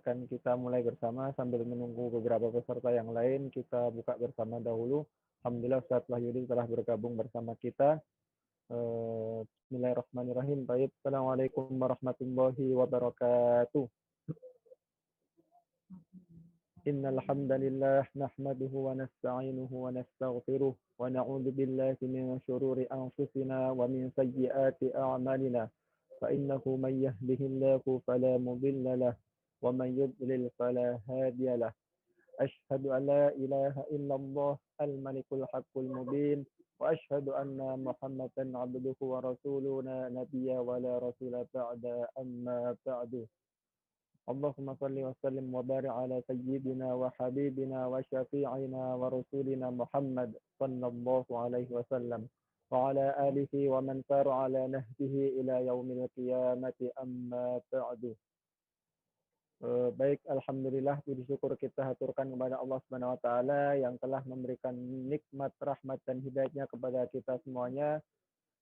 akan kita mulai bersama sambil menunggu beberapa peserta yang lain. Kita buka bersama dahulu. Alhamdulillah Ustaz Wahyudi telah bergabung bersama kita. Bismillahirrahmanirrahim. Baik, Assalamualaikum warahmatullahi wabarakatuh. Innal hamdalillah nahmaduhu wa nasta'inuhu wa nastaghfiruh wa na'udzu billahi min shururi anfusina wa min sayyiati a'malina. Fa innahu may yahdihillahu fala mudilla lahu wa man yudlil fala hadiya lahu. Asyhadu an la ilaha illallah al-malikul haqqul mubin wa asyhadu anna Muhammadan 'abduhu wa rasuluhu nabiyya wa la rasula ba'da amma ba'du. Allahumma salli wa sallim wa barik ala sayyidina wa habibina wa syafi'ina wa rasulina Muhammad sallallahu alaihi wasallam wa ala alihi wa man sara ala nahjihi ila yaumil qiyamati amma ba'du. Baik, alhamdulillah puji syukur kita haturkan kepada Allah Subhanahu wa taala yang telah memberikan nikmat, rahmat dan hidayahnya kepada kita semuanya,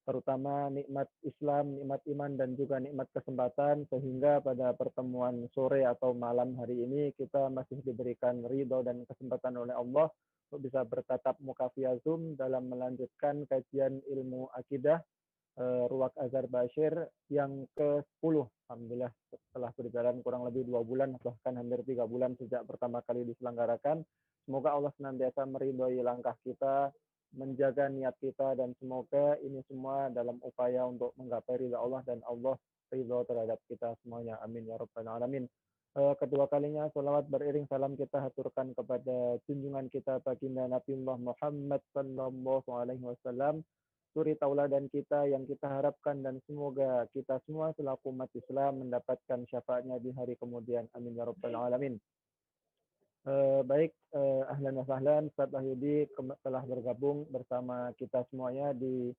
terutama nikmat Islam, nikmat iman, dan juga nikmat kesempatan, sehingga pada pertemuan sore atau malam hari ini kita masih diberikan ridho dan kesempatan oleh Allah untuk bisa bertatap muka via Zoom dalam melanjutkan kajian ilmu akidah Ruwaq Azhar Bashir yang ke-10. Alhamdulillah setelah berjalan kurang lebih 2 bulan, bahkan hampir 3 bulan sejak pertama kali diselenggarakan. Semoga Allah senantiasa meridhoi langkah kita, menjaga niat kita, dan semoga ini semua dalam upaya untuk menggapai ridha Allah dan Allah ridho terhadap kita semuanya. Amin ya rabbal alamin. Kedua kalinya salawat beriring salam kita haturkan kepada junjungan kita baginda Nabiullah Muhammad sallallahu alaihi wasallam, suri tauladan kita yang kita harapkan, dan semoga kita semua selaku umat Islam mendapatkan syafaatnya di hari kemudian. Amin ya rabbal alamin. Baik, ahlan wa sahlan, Ustaz Wahyudi telah bergabung bersama kita semuanya di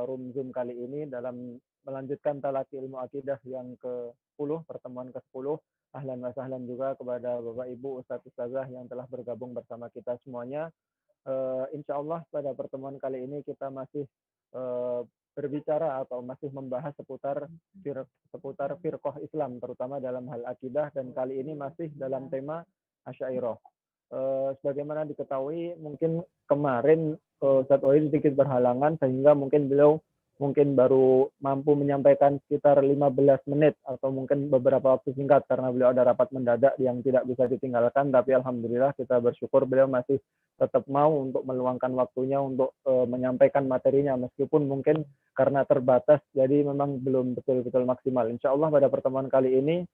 room Zoom kali ini dalam melanjutkan talaki ilmu akidah yang ke-10, pertemuan ke-10. Ahlan wa sahlan juga kepada Bapak Ibu Ustaz Ustazah yang telah bergabung bersama kita semuanya. Insya Allah pada pertemuan kali ini kita masih berbicara atau masih membahas seputar firqah Islam, terutama dalam hal akidah, dan kali ini masih dalam tema Asy'ariyah. Sebagaimana diketahui, mungkin kemarin Ustaz Wahyudi sedikit berhalangan sehingga mungkin beliau baru mampu menyampaikan sekitar 15 menit atau mungkin beberapa waktu singkat karena beliau ada rapat mendadak yang tidak bisa ditinggalkan. Tapi alhamdulillah kita bersyukur beliau masih tetap mau untuk meluangkan waktunya untuk menyampaikan materinya, meskipun mungkin karena terbatas jadi memang belum betul-betul maksimal. Insya Allah pada pertemuan kali ini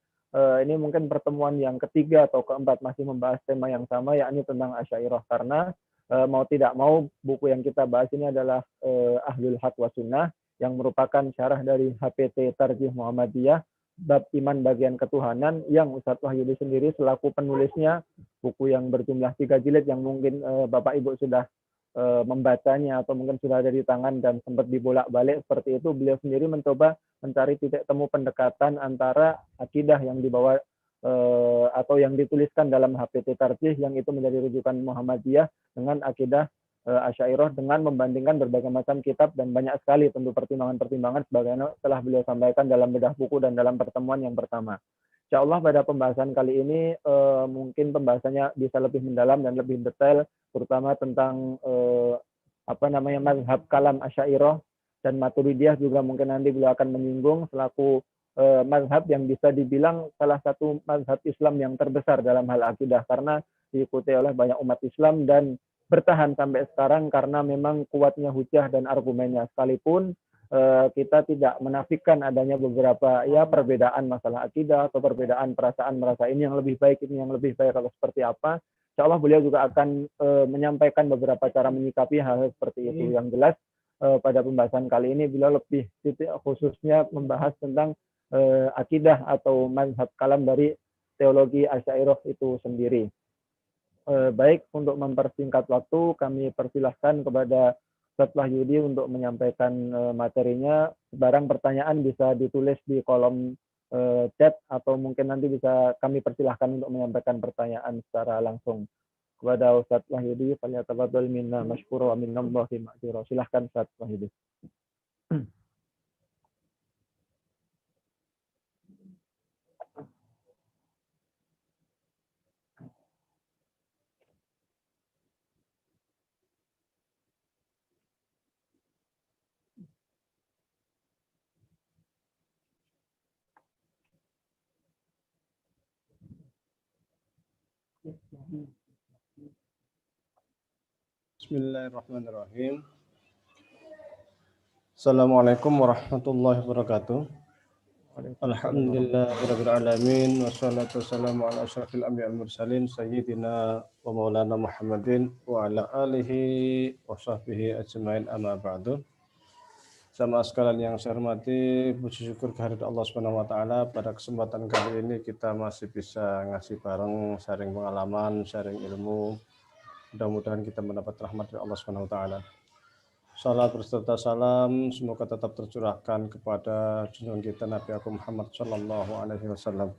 mungkin pertemuan yang ketiga atau keempat masih membahas tema yang sama, yakni tentang Asy'ariyah, karena mau tidak mau buku yang kita bahas ini adalah Ahlul Haq wa Sunnah, yang merupakan syarah dari HPT Tarjih Muhammadiyah bab iman bagian ketuhanan, yang Ustadz Wahyudi sendiri selaku penulisnya, buku yang berjumlah 3 jilid yang mungkin Bapak Ibu sudah membacanya atau mungkin sudah ada di tangan dan sempat dibolak-balik seperti itu. Beliau sendiri mencoba mencari titik temu pendekatan antara akidah yang dibawa atau yang dituliskan dalam HPT Tarjih, yang itu menjadi rujukan Muhammadiyah, dengan akidah Asy'ariyah, dengan membandingkan berbagai macam kitab, dan banyak sekali tentu pertimbangan-pertimbangan sebagaimana telah beliau sampaikan dalam bedah buku dan dalam pertemuan yang pertama. Insya Allah pada pembahasan kali ini mungkin pembahasannya bisa lebih mendalam dan lebih detail, terutama tentang mazhab kalam Asy'ariyah dan Maturidiyah juga mungkin nanti beliau akan menyinggung, selaku mazhab yang bisa dibilang salah satu mazhab Islam yang terbesar dalam hal akidah, karena diikuti oleh banyak umat Islam dan bertahan sampai sekarang karena memang kuatnya hujah dan argumennya, sekalipun kita tidak menafikan adanya beberapa perbedaan masalah akidah atau perbedaan perasaan, merasa ini yang lebih baik, ini yang lebih baik, atau seperti apa. Insya Allah beliau juga akan menyampaikan beberapa cara menyikapi hal seperti itu. Yang jelas pada pembahasan kali ini beliau lebih khususnya membahas tentang akidah atau mazhab kalam dari teologi Asy'ariyah itu sendiri. Baik, untuk mempersingkat waktu kami persilahkan kepada Ustaz Wahyudi untuk menyampaikan materinya. Barang pertanyaan bisa ditulis di kolom chat, atau mungkin nanti bisa kami persilahkan untuk menyampaikan pertanyaan secara langsung kepada Ustaz Wahyudi. Falyatafaddal minna masykura wa minnallahi ma'dzura. Silahkan Ustaz Wahyudi. Bismillahirrahmanirrahim. Assalamualaikum warahmatullahi wabarakatuh. Alhamdulillahirabbil alamin wassalatu wassalamu ala asyrafil anbiya'i wal mursalin sayyidina wa maulana Muhammadin wa ala alihi wa sahbihi ajmain amma ba'du. Sama sekalian yang saya hormati, puji syukur kehadirat Allah Subhanahu wa taala, pada kesempatan kali ini kita masih bisa ngasih bareng, sharing pengalaman, sharing ilmu. Mudah-mudahan kita mendapat rahmat dari Allah Subhanahu wa taala. Salam berserta salam semoga tetap tercurahkan kepada junjungan kita Nabi Agung Muhammad sallallahu alaihi wasallam.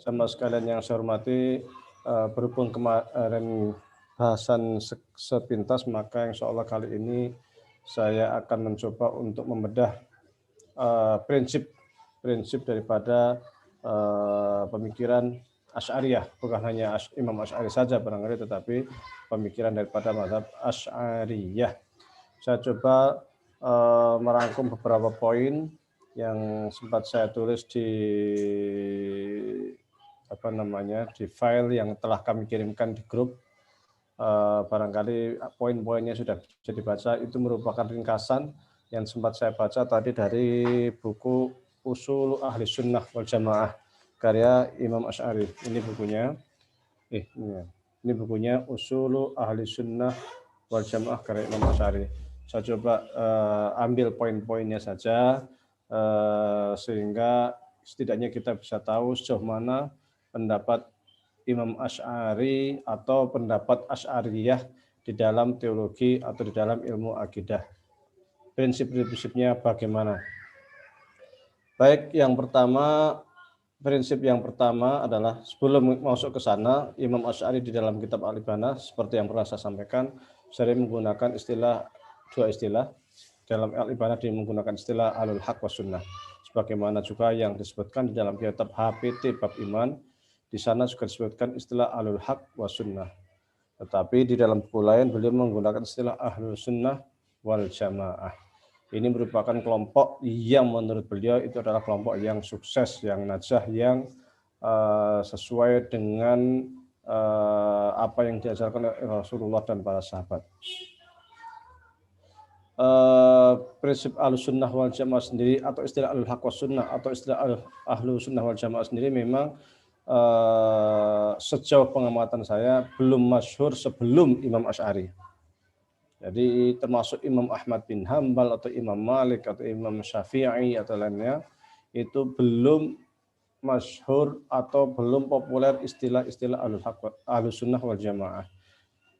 Sama sekalian yang saya hormati, berhubung kemarin bahasan sepintas, maka insya Allah kali ini saya akan mencoba untuk membedah prinsip daripada pemikiran Asy'ariyah, bukan hanya Imam Asy'ari saja barangkali, tetapi pemikiran daripada mazhab Asy'ariyah. Saya coba merangkum beberapa poin yang sempat saya tulis di di file yang telah kami kirimkan di grup. Barangkali poin-poinnya sudah bisa dibaca. Itu merupakan ringkasan yang sempat saya baca tadi dari buku Ushul Ahli Sunnah wal Jamaah karya Imam Asy'ari. Ini bukunya. Ini bukunya Ushul Ahli Sunnah wal Jamaah karya Imam Asy'ari. Saya coba ambil poin-poinnya saja sehingga setidaknya kita bisa tahu sejauh mana pendapat Imam Asy'ari atau pendapat Asy'ariyah di dalam teologi atau di dalam ilmu akidah. Prinsip-prinsipnya bagaimana? Baik, prinsip yang pertama adalah, sebelum masuk ke sana, Imam Asy'ari di dalam kitab Al-Ibana seperti yang pernah saya sampaikan, sering menggunakan dua istilah. Dalam Al-Ibana dia menggunakan istilah Ahlul Haq was Sunnah. Sebagaimana juga yang disebutkan di dalam kitab HPT bab iman, di sana juga disebutkan istilah Ahlul Haq was Sunnah. Tetapi di dalam buku lain beliau menggunakan istilah Ahlus Sunnah wal Jamaah. Ini merupakan kelompok yang menurut beliau itu adalah kelompok yang sukses, yang najah, yang sesuai dengan apa yang diajarkan oleh Rasulullah dan para sahabat. Prinsip Ahlus Sunnah wal Jamaah sendiri atau istilah Ahlul Haq was Sunnah atau istilah Ahlus Sunnah wal Jamaah sendiri memang sejauh pengamatan saya belum masyhur sebelum Imam Asy'ari. Jadi termasuk Imam Ahmad bin Hambal atau Imam Malik atau Imam Syafi'i atau lainnya, itu belum masyhur atau belum populer istilah-istilah Ahlus Sunnah wal Jamaah.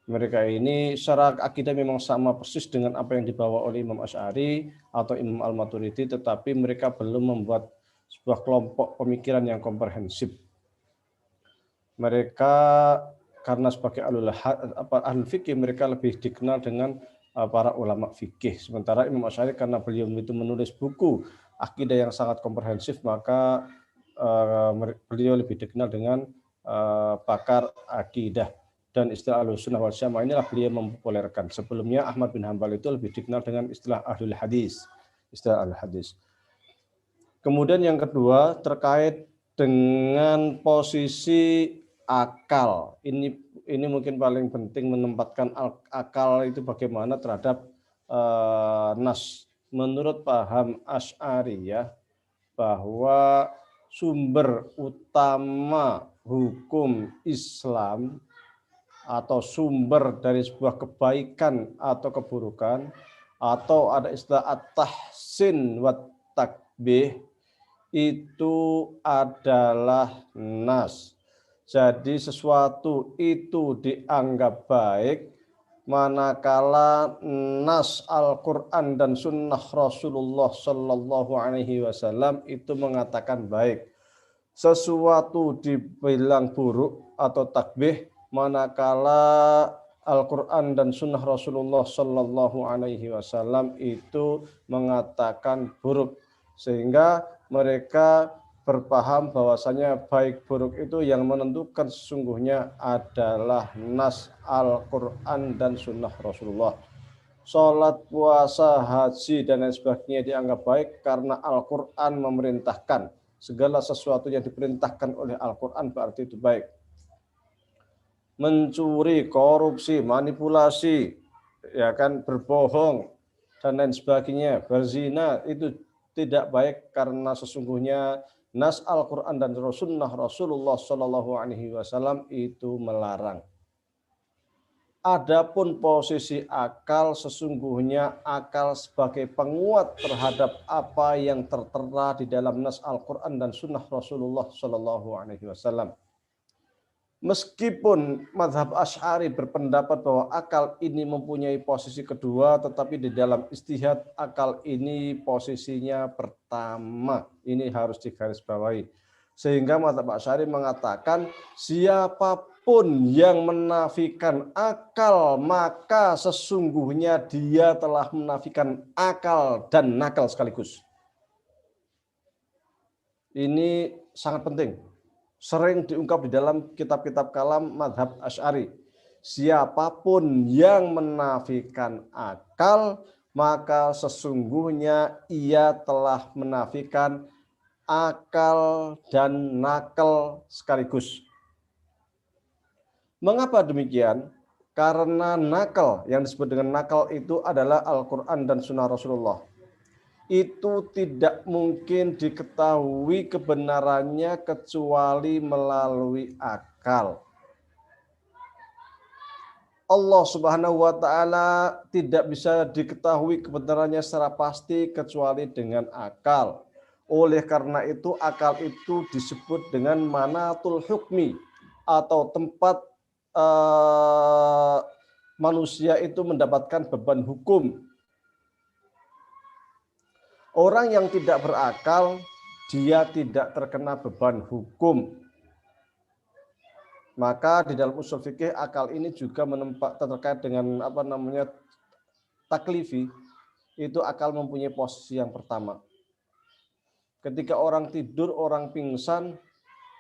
Mereka ini secara akidah memang sama persis dengan apa yang dibawa oleh Imam Asy'ari atau Imam Al-Maturidi, tetapi mereka belum membuat sebuah kelompok pemikiran yang komprehensif. Mereka karena sebagai ahlul fikih, mereka lebih dikenal dengan para ulama fikih. Sementara Imam Asy'ari karena beliau itu menulis buku akidah yang sangat komprehensif, maka beliau lebih dikenal dengan pakar akidah. Dan istilah Ahlus Sunnah wal Jamaah inilah beliau mempopulerkan. Sebelumnya Ahmad bin Hambal itu lebih dikenal dengan istilah Ahlul Hadis, istilah Al-Hadis. Kemudian yang kedua terkait dengan posisi akal. Ini mungkin paling penting, menempatkan akal itu bagaimana terhadap nas. Menurut paham Asy'ariyah bahwa sumber utama hukum Islam atau sumber dari sebuah kebaikan atau keburukan, atau ada istilah at-tahsin wa takbih, itu adalah nas. Jadi sesuatu itu dianggap baik manakala nas Al-Quran dan Sunnah Rasulullah Sallallahu Alaihi Wasallam itu mengatakan baik. Sesuatu dibilang buruk atau takbih manakala Al-Quran dan Sunnah Rasulullah Sallallahu Alaihi Wasallam itu mengatakan buruk, sehingga mereka berpaham bahwasanya baik buruk itu yang menentukan sesungguhnya adalah nas Al-Quran dan Sunnah Rasulullah. Sholat, puasa, haji, dan lain sebagainya dianggap baik karena Al-Quran memerintahkan. Segala sesuatu yang diperintahkan oleh Al-Quran berarti itu baik. mencuri, korupsi, manipulasi, ya kan, berbohong dan lain sebagainya, berzina, itu tidak baik karena sesungguhnya nas Al-Qur'an dan Sunnah Rasulullah Shallallahu alaihi wasallam itu melarang. Adapun posisi akal, sesungguhnya akal sebagai penguat terhadap apa yang tertera di dalam nas Al-Quran dan Sunnah Rasulullah Shallallahu Alaihi Wasallam. Meskipun mazhab Asy'ari berpendapat bahwa akal ini mempunyai posisi kedua, tetapi di dalam ijtihad akal ini posisinya pertama. Ini harus digarisbawahi. Sehingga mazhab Asy'ari mengatakan siapapun yang menafikan akal, maka sesungguhnya dia telah menafikan akal dan nakal sekaligus. Ini sangat penting. Sering diungkap di dalam kitab-kitab kalam mazhab Asy'ari. Siapapun yang menafikan akal, maka sesungguhnya ia telah menafikan akal dan nakal sekaligus. Mengapa demikian? Karena nakal, yang disebut dengan nakal itu adalah Al-Quran dan Sunnah Rasulullah. Itu tidak mungkin diketahui kebenarannya kecuali melalui akal. Allah Subhanahu wa Ta'ala tidak bisa diketahui kebenarannya secara pasti kecuali dengan akal. Oleh karena itu, akal itu disebut dengan manatul hukmi, atau tempat manusia itu mendapatkan beban hukum. Orang yang tidak berakal, dia tidak terkena beban hukum. Maka di dalam usul fikih, akal ini juga terkait dengan taklifi. Itu akal mempunyai posisi yang pertama. Ketika orang tidur, orang pingsan,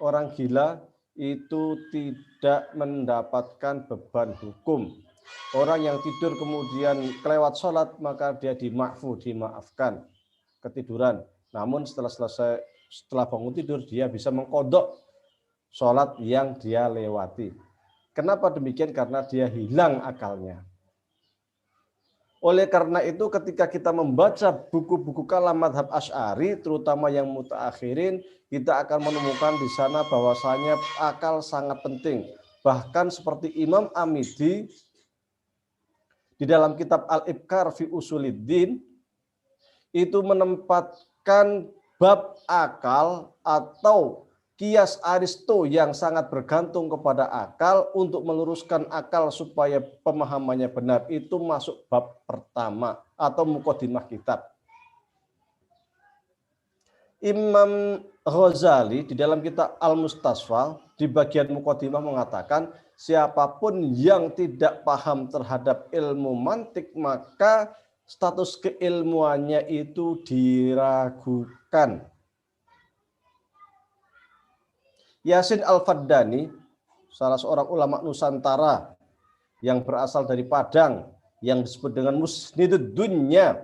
orang gila, itu tidak mendapatkan beban hukum. Orang yang tidur kemudian kelewat sholat, maka dia dimaafkan, ketiduran. Namun setelah bangun tidur, dia bisa mengkodok sholat yang dia lewati. Kenapa demikian? Karena dia hilang akalnya. Oleh karena itu, ketika kita membaca buku-buku kalam mazhab Asy'ari, terutama yang mutaakhirin, kita akan menemukan di sana bahwasanya akal sangat penting. Bahkan seperti Imam Amidi di dalam kitab Al-Ibkar fi Usuliddin itu menempatkan bab akal atau kias Aristo yang sangat bergantung kepada akal untuk meluruskan akal supaya pemahamannya benar, itu masuk bab pertama atau muqaddimah kitab. Imam Ghazali di dalam kitab Al-Mustasfa di bagian muqaddimah mengatakan siapapun yang tidak paham terhadap ilmu mantik, maka status keilmuannya itu diragukan. Yasin Al-Faddani, salah seorang ulama Nusantara yang berasal dari Padang, yang disebut dengan Musnidud Dunya,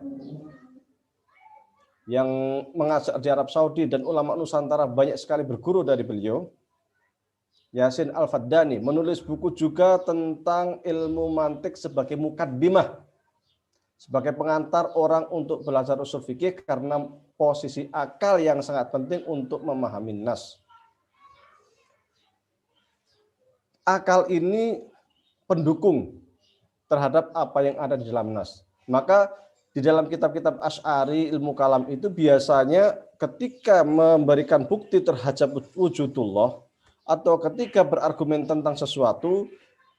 yang mengajar di Arab Saudi, dan ulama Nusantara banyak sekali berguru dari beliau. Yasin Al-Faddani menulis buku juga tentang ilmu mantik sebagai mukaddimah, sebagai pengantar orang untuk belajar usul fikih, karena posisi akal yang sangat penting untuk memahami nas. Akal ini pendukung terhadap apa yang ada di dalam nas. Maka di dalam kitab-kitab Asy'ari, ilmu kalam itu biasanya ketika memberikan bukti terhadap wujudullah atau ketika berargumen tentang sesuatu,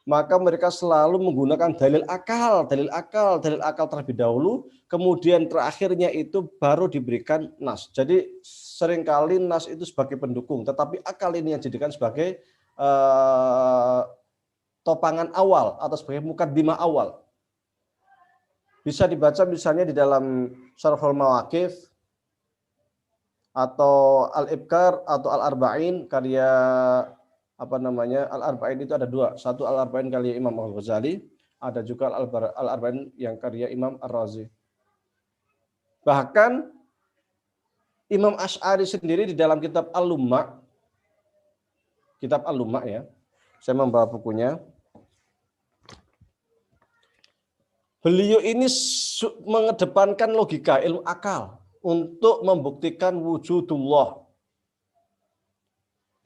maka mereka selalu menggunakan dalil akal terlebih dahulu, kemudian terakhirnya itu baru diberikan nas. Jadi seringkali nas itu sebagai pendukung, tetapi akal ini yang dijadikan sebagai topangan awal atau sebagai mukaddimah awal. Bisa dibaca misalnya di dalam Syarhul Mawaqif atau Al-Ibkar atau Al-Arba'in karya Al-Arba'in itu ada dua. Satu Al-Arba'in karya Imam Al-Ghazali, ada juga Al-Arba'in yang karya Imam Ar-Razi. Bahkan Imam Asy'ari sendiri di dalam kitab Al-Lumma, ya, Saya membawa bukunya. Beliau ini mengedepankan logika, ilmu akal untuk membuktikan wujudullah.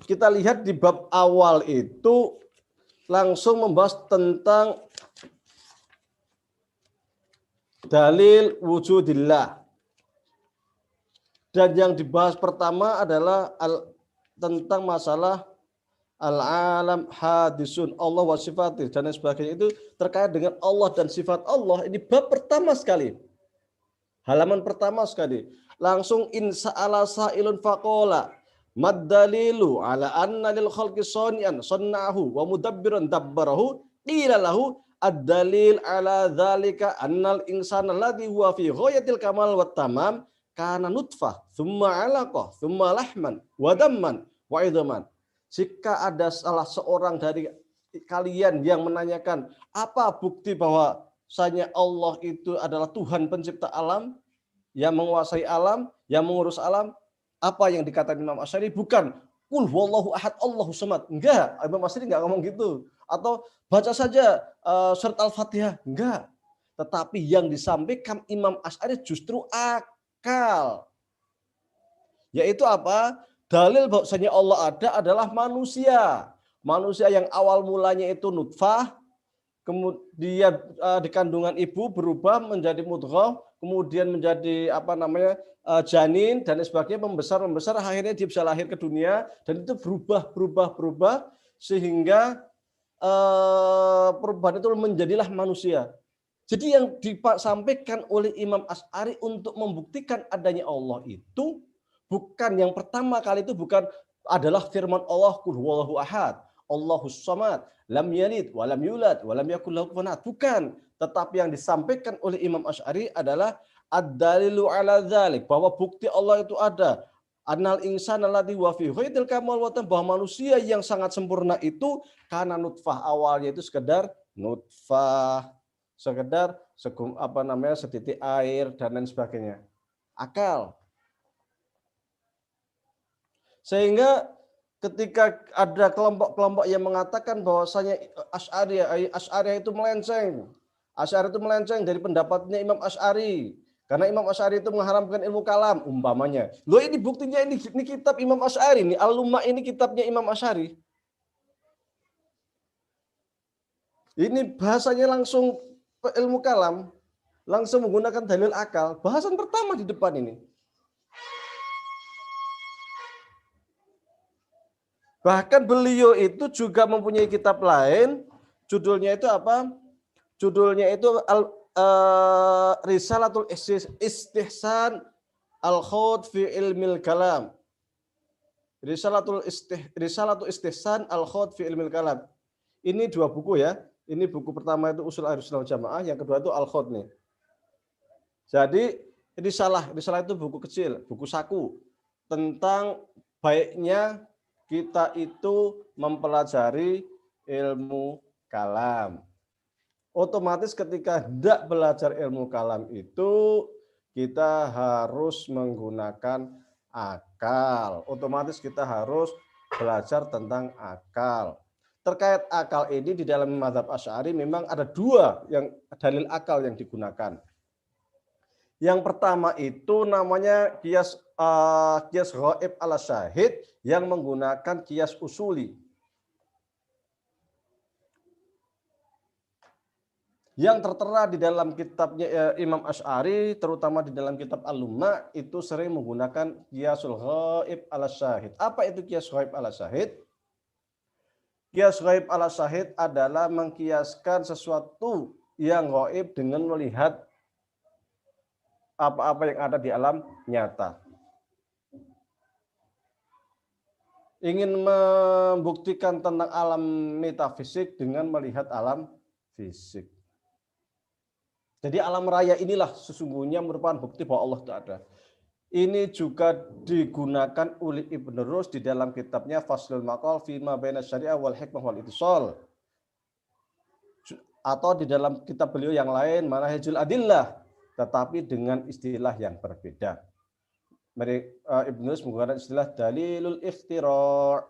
Kita lihat di bab awal itu langsung membahas tentang dalil wujudillah. Dan yang dibahas pertama adalah tentang masalah al-alam hadisun Allah wa sifatih dan sebagainya, itu terkait dengan Allah dan sifat Allah. Ini bab pertama sekali, halaman pertama sekali, langsung insa ala sa'ilun faqala mad dalilu ala anna lil khalqi sani'an sannahu wa mudabbiran dabbarahu qila lahu ad-dalil ala dzalika annal insana alladhi huwa fi ghayatil kamal wat tamam kana nutfah thumma 'alaqah thumma lahman wa damman wa idhaman. Jika ada salah seorang dari kalian yang menanyakan apa bukti bahwasanya Allah itu adalah Tuhan pencipta alam, yang menguasai alam, yang mengurus alam, apa yang dikatakan Imam Asy'ari? Bukan qul huwallahu ahad Allahu samad. Enggak, Imam Asy'ari enggak ngomong gitu. Atau baca saja surat Al-Fatihah. Enggak. Tetapi yang disampaikan Imam Asy'ari justru akal. Yaitu apa? Dalil bahwasanya Allah ada adalah manusia. Manusia yang awal mulanya itu nutfah, kemudian di kandungan ibu berubah menjadi mudghah, kemudian menjadi janin dan sebagainya, membesar akhirnya dia bisa lahir ke dunia, dan itu berubah sehingga perubahan itu menjadilah manusia. Jadi yang disampaikan oleh Imam Asy'ari untuk membuktikan adanya Allah itu bukan yang pertama kali, itu bukan adalah firman Allah qul huwallahu ahad Allahus samad lam yalid wa lam yulad wa lam yakul lahu kufuwan ahad. Bukan, tetapi yang disampaikan oleh Imam Asy'ari adalah ad-dalilu ala dzalik, bahwa bukti Allah itu ada. Annal insana alladzi wa fi ghayatil kamal wa bahwa manusia yang sangat sempurna itu karena nutfah, awalnya itu sekedar nutfah, sekedar setitik air dan lain sebagainya. Akal. Sehingga ketika ada kelompok-kelompok yang mengatakan bahwasanya Asy'ari itu melenceng. Asy'ari itu melenceng dari pendapatnya Imam Asy'ari. Karena Imam Asy'ari itu mengharamkan ilmu kalam umpamanya. Loh, ini buktinya ini kitab Imam Asy'ari, ini Al-Lumma, ini kitabnya Imam Asy'ari. Ini bahasanya langsung ilmu kalam, langsung menggunakan dalil akal. Bahasan pertama di depan ini. Bahkan beliau itu juga mempunyai kitab lain, judulnya itu apa? Judulnya itu Risalatul Istihsan Al-Khawd fi Ilmil Kalam. Risalatul Istihsan Al-Khawd fi Ilmil Kalam. Ini dua buku ya. Ini buku pertama itu Ushul Ahlus Sunnah wal Jamaah, yang kedua itu Al-Khawd nih. Jadi risalah itu buku kecil, buku saku tentang baiknya kita itu mempelajari ilmu kalam. Otomatis ketika hendak belajar ilmu kalam itu kita harus menggunakan akal. Otomatis kita harus belajar tentang akal. Terkait akal ini di dalam mazhab Asy'ari memang ada dua yang dalil akal yang digunakan. Yang pertama itu namanya qiyas ghaib ala syahid, yang menggunakan qiyas usuli. Yang tertera di dalam kitabnya Imam Asy'ari, terutama di dalam kitab Al-Lumma, itu sering menggunakan qiyasul ghaib ala syahid. Apa itu qiyas ghaib ala syahid? Qiyas ghaib ala syahid adalah mengkiaskan sesuatu yang ghaib dengan melihat apa-apa yang ada di alam nyata. Ingin membuktikan tentang alam metafisik dengan melihat alam fisik. Jadi alam raya inilah sesungguhnya merupakan bukti bahwa Allah itu ada. Ini juga digunakan oleh Ibnu Rus di dalam kitabnya Faslul Maqal Fima Baina Syariah wal Hikmah wal Ittisal. Atau di dalam kitab beliau yang lain Manahijul Adillah, tetapi dengan istilah yang berbeda. Ibnu Rus menggunakan istilah dalilul iftira'.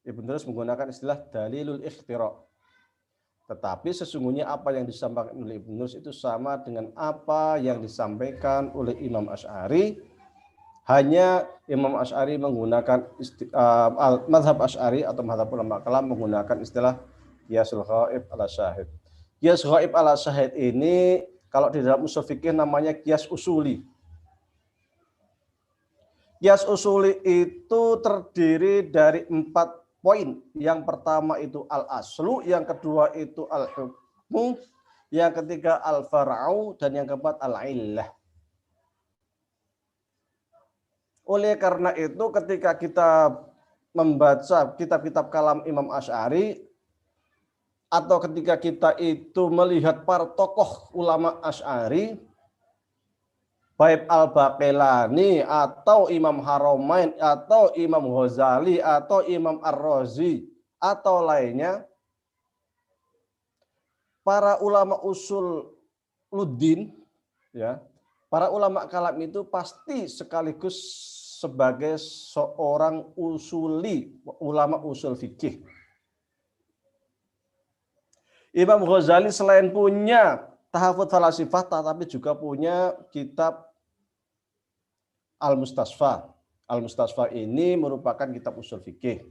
Ibnu Durus menggunakan istilah dalilul ikhtira. Tetapi sesungguhnya apa yang disampaikan oleh Ibnu Durus itu sama dengan apa yang disampaikan oleh Imam Asy'ari. Hanya Imam Asy'ari menggunakan mazhab Asy'ari atau mazhab ulama kalam menggunakan istilah qiyasul ghaib ala syahid. Qiyas ghaib ala syahid ini kalau di dalam usul fikih namanya qiyas usuli. Qiyas usuli itu terdiri dari 4 poin. Yang pertama itu al-aslu, yang kedua itu al-hukmu, yang ketiga al-far'u, dan yang keempat al-illah. Oleh karena itu ketika kita membaca kitab-kitab kalam Imam Asy'ari atau ketika kita itu melihat para tokoh ulama Asy'ari, baik Al-Baqilani atau Imam Haramain atau Imam Ghazali atau Imam Ar-Razi atau lainnya, para ulama usul luddin, ya, para ulama kalam itu pasti sekaligus sebagai seorang usuli, ulama usul fikih. Imam Ghazali selain punya tahafudz falasifah, tetapi juga punya kitab Al-Mustasfa. Al-Mustasfa ini merupakan kitab usul fikih.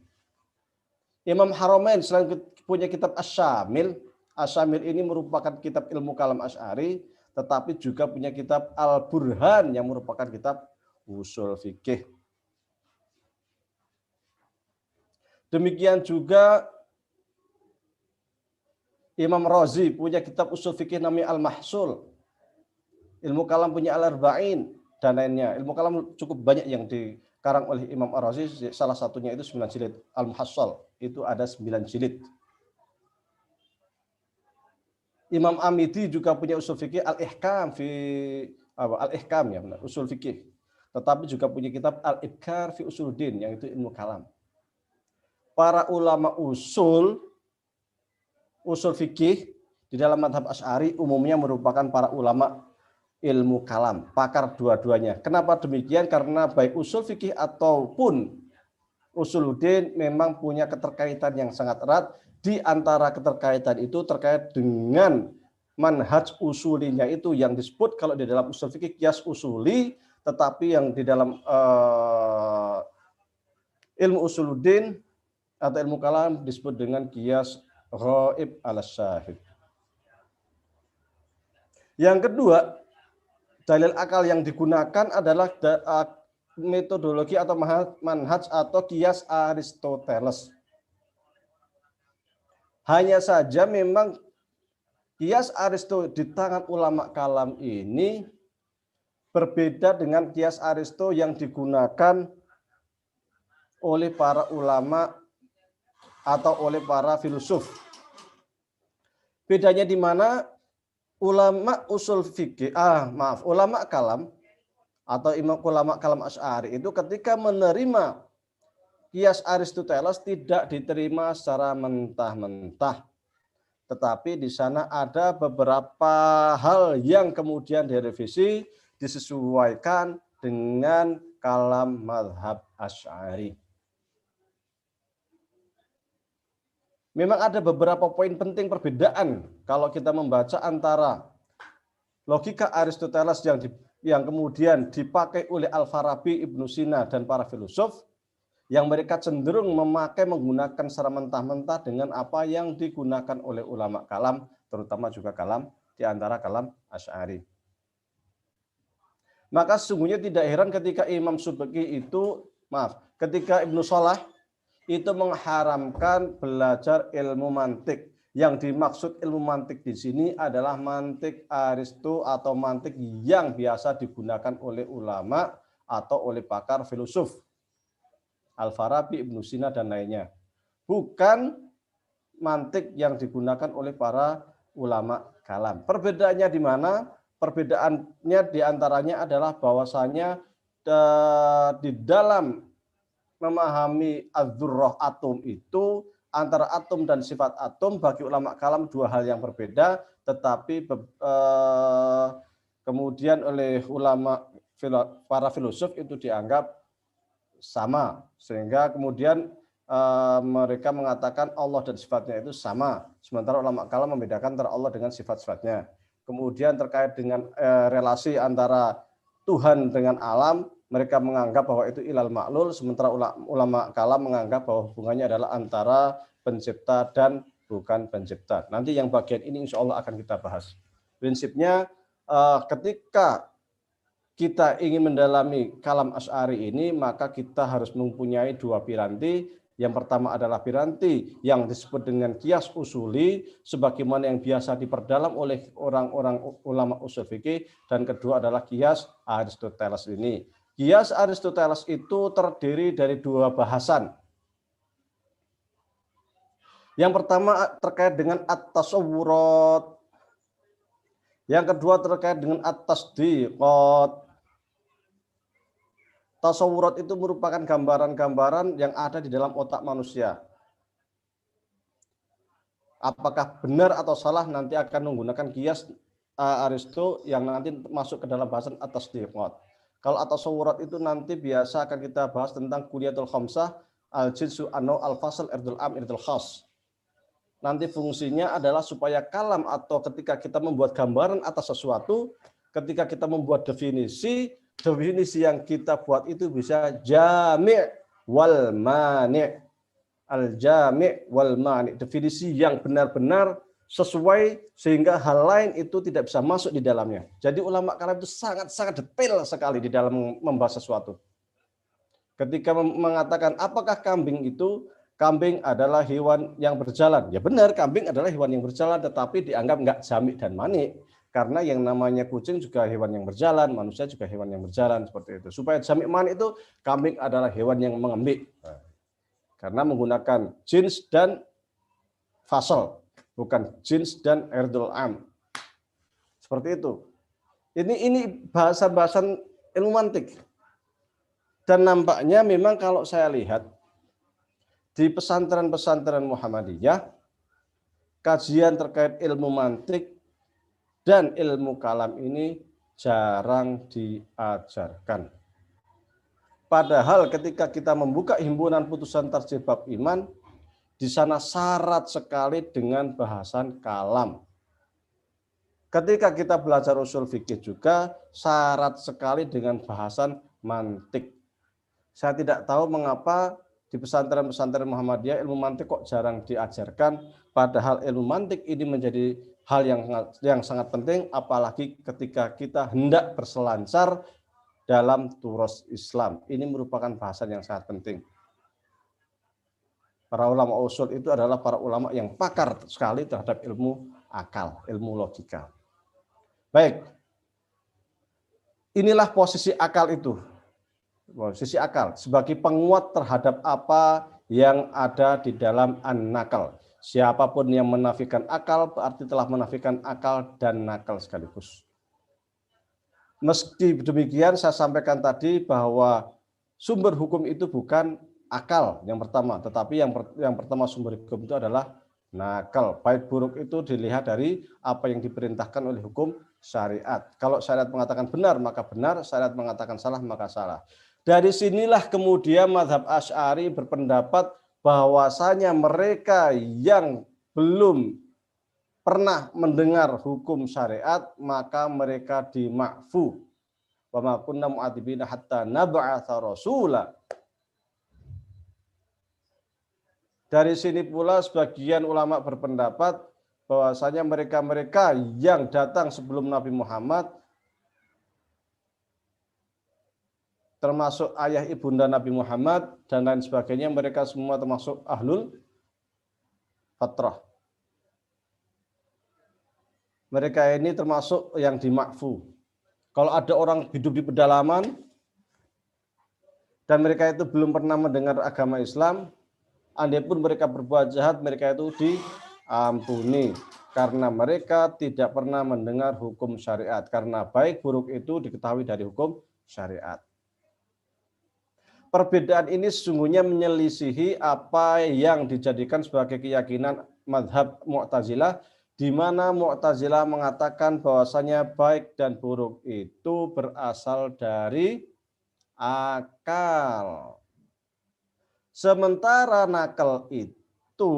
Imam Haramain selain punya kitab Asy-Syamil, Asy-Syamil ini merupakan kitab ilmu kalam Asy'ari, tetapi juga punya kitab Al-Burhan yang merupakan kitab usul fikih. Demikian juga Imam Razi punya kitab usul fikih namanya Al-Mahsul. Ilmu kalam punya Al-Arba'in dan lainnya. Ilmu kalam cukup banyak yang dikarang oleh Imam Ar-Razi, salah satunya itu 9 jilid. Al-Muhassal itu ada 9 jilid. Imam Amidi juga punya usul fikih Al-Ihkam Al-Ihkam ya benar, usul fikih. Tetapi juga punya kitab Al-Ibkar fi Usuluddin yang itu ilmu kalam. Para ulama usul fikih di dalam mazhab Asy'ari umumnya merupakan para ulama ilmu kalam, pakar dua-duanya. Kenapa demikian? Karena baik usul fikih ataupun usuluddin memang punya keterkaitan yang sangat erat. Di antara keterkaitan itu terkait dengan manhaj usulinya itu yang disebut kalau di dalam usul fikih qiyas usuli, tetapi yang di dalam ilmu usuluddin atau ilmu kalam disebut dengan qiyas ghaib ala syahid. Yang kedua, dalil akal yang digunakan adalah metodologi atau manhaj atau qiyas Aristoteles. Hanya saja memang qiyas Aristo di tangan ulama kalam ini berbeda dengan qiyas Aristo yang digunakan oleh para ulama atau oleh para filsuf. Bedanya di mana? Ulama usul fikih, ulama kalam atau ulama kalam Asy'ari itu ketika menerima qiyas Aristoteles tidak diterima secara mentah-mentah. Tetapi di sana ada beberapa hal yang kemudian direvisi, disesuaikan dengan kalam mazhab Asy'ari. Memang ada beberapa poin penting perbedaan kalau kita membaca antara logika Aristoteles yang kemudian dipakai oleh Al-Farabi, Ibnu Sina, dan para filsuf, yang mereka cenderung menggunakan secara mentah-mentah dengan apa yang digunakan oleh ulama kalam, terutama juga kalam di antara kalam Asy'ari. Maka sesungguhnya tidak heran ketika Imam Subki ketika Ibnu Shalah itu mengharamkan belajar ilmu mantik. Yang dimaksud ilmu mantik di sini adalah mantik Aristo atau mantik yang biasa digunakan oleh ulama atau oleh pakar filsuf. Al-Farabi, Ibnu Sina, dan lainnya. Bukan mantik yang digunakan oleh para ulama kalam. Perbedaannya di mana? Perbedaannya diantaranya adalah bahwasanya di dalam memahami az-dzurrah atom itu, antara atom dan sifat atom bagi ulama kalam dua hal yang berbeda, tetapi kemudian oleh para filsuf itu dianggap sama, sehingga kemudian mereka mengatakan Allah dan sifatnya itu sama. Sementara ulama kalam membedakan antara Allah dengan sifat-sifatnya. Kemudian terkait dengan relasi antara Tuhan dengan alam, mereka menganggap bahwa itu ilal ma'lul, sementara ulama kalam menganggap bahwa hubungannya adalah antara pencipta dan bukan pencipta. Nanti yang bagian ini insya Allah akan kita bahas. Prinsipnya ketika kita ingin mendalami kalam Asy'ari ini, maka kita harus mempunyai dua piranti. Yang pertama adalah piranti yang disebut dengan qiyas usuli, sebagaimana yang biasa diperdalam oleh orang-orang ulama usul fikih, dan kedua adalah qiyas Aristoteles ini. Qiyas Aristoteles itu terdiri dari dua bahasan. Yang pertama terkait dengan at-tasawwurat. Yang kedua terkait dengan at-tasdiqat. Tasawurat itu merupakan gambaran-gambaran yang ada di dalam otak manusia. Apakah benar atau salah nanti akan menggunakan qiyas Aristo yang nanti masuk ke dalam bahasan at-tasdiqat. Kalau at-tasawurat itu nanti biasa akan kita bahas tentang kuliatul khamsah, al-jinsu anau al-fasl irdul am irdul khas. Nanti fungsinya adalah supaya kalam atau ketika kita membuat gambaran atas sesuatu, ketika kita membuat definisi yang kita buat itu bisa jami' wal mani'. Al-jami' wal mani'. Definisi yang benar-benar sesuai sehingga hal lain itu tidak bisa masuk di dalamnya. Jadi ulama kalam itu sangat-sangat detail sekali di dalam membahas sesuatu. Ketika mengatakan apakah kambing adalah hewan yang berjalan. Ya benar, kambing adalah hewan yang berjalan, tetapi dianggap enggak jami' dan mani'. Karena yang namanya kucing juga hewan yang berjalan, manusia juga hewan yang berjalan, seperti itu. Supaya jami' mani' itu, kambing adalah hewan yang mengembik. Karena menggunakan jins dan fasal, bukan jins dan irdul am. Seperti itu. Ini bahasan-bahasan ilmu mantik. Dan nampaknya memang kalau saya lihat di pesantren-pesantren Muhammadiyah, kajian terkait ilmu mantik dan ilmu kalam ini jarang diajarkan. Padahal ketika kita membuka himpunan putusan tarjih bab iman, di sana syarat sekali dengan bahasan kalam. Ketika kita belajar usul fikih juga syarat sekali dengan bahasan mantik. Saya tidak tahu mengapa di pesantren-pesantren Muhammadiyah ilmu mantik kok jarang diajarkan, padahal ilmu mantik ini menjadi hal yang sangat penting, apalagi ketika kita hendak berselancar dalam turos Islam. Ini merupakan bahasan yang sangat penting. Para ulama usul itu adalah para ulama yang pakar sekali terhadap ilmu akal, ilmu logika. Baik, inilah posisi akal itu. Posisi akal sebagai penguat terhadap apa yang ada di dalam an-nakal. Siapapun yang menafikan akal berarti telah menafikan akal dan nakal sekaligus. Meski demikian saya sampaikan tadi bahwa sumber hukum itu bukan akal yang pertama, tetapi yang pertama sumber hukum itu adalah nakal. Baik buruk itu dilihat dari apa yang diperintahkan oleh hukum syariat. Kalau syariat mengatakan benar maka benar, syariat mengatakan salah maka salah. Dari sinilah kemudian mazhab Asy'ari berpendapat bahwasanya mereka yang belum pernah mendengar hukum syariat maka mereka dimakfu. Wa ma kunna mu'adzibina hatta nab'atsa rasula. Dari sini pula sebagian ulama berpendapat bahwasanya mereka-mereka yang datang sebelum Nabi Muhammad, termasuk ayah ibunda Nabi Muhammad dan lain sebagainya, mereka semua termasuk ahlul fatrah. Mereka ini termasuk yang dimakfu. Kalau ada orang hidup di pedalaman dan mereka itu belum pernah mendengar agama Islam, andai pun mereka berbuat jahat, mereka itu diampuni karena mereka tidak pernah mendengar hukum syariat. Karena baik buruk itu diketahui dari hukum syariat. Perbedaan ini sesungguhnya menyelisihi apa yang dijadikan sebagai keyakinan mazhab Mu'tazilah, di mana Mu'tazilah mengatakan bahwasanya baik dan buruk itu berasal dari akal. Sementara nakal itu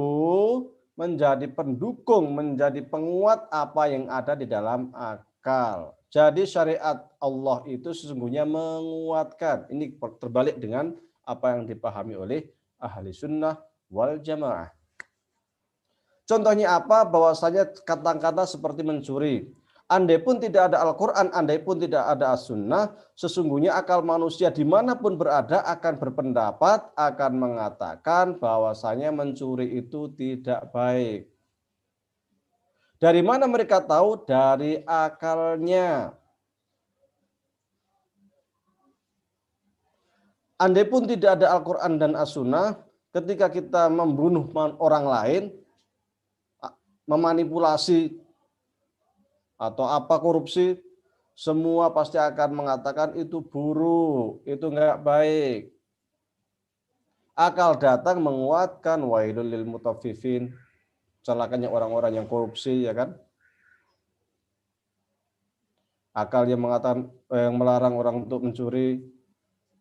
menjadi pendukung, menjadi penguat apa yang ada di dalam akal. Jadi syariat Allah itu sesungguhnya menguatkan. Ini terbalik dengan apa yang dipahami oleh ahli sunnah wal jamaah. Contohnya apa? Bahwasanya kata-kata seperti mencuri. Andai pun tidak ada Al-Quran, andai pun tidak ada As-Sunnah, sesungguhnya akal manusia dimanapun berada akan berpendapat, akan mengatakan bahwasanya mencuri itu tidak baik. Dari mana mereka tahu? Dari akalnya. Andai pun tidak ada Al-Quran dan As-Sunnah, ketika kita membunuh orang lain, memanipulasi atau apa korupsi, semua pasti akan mengatakan itu buruk, itu enggak baik. Akal datang menguatkan wailul lil mutaffifin, celakanya orang-orang yang korupsi, ya kan? Akal yang mengatakan yang melarang orang untuk mencuri,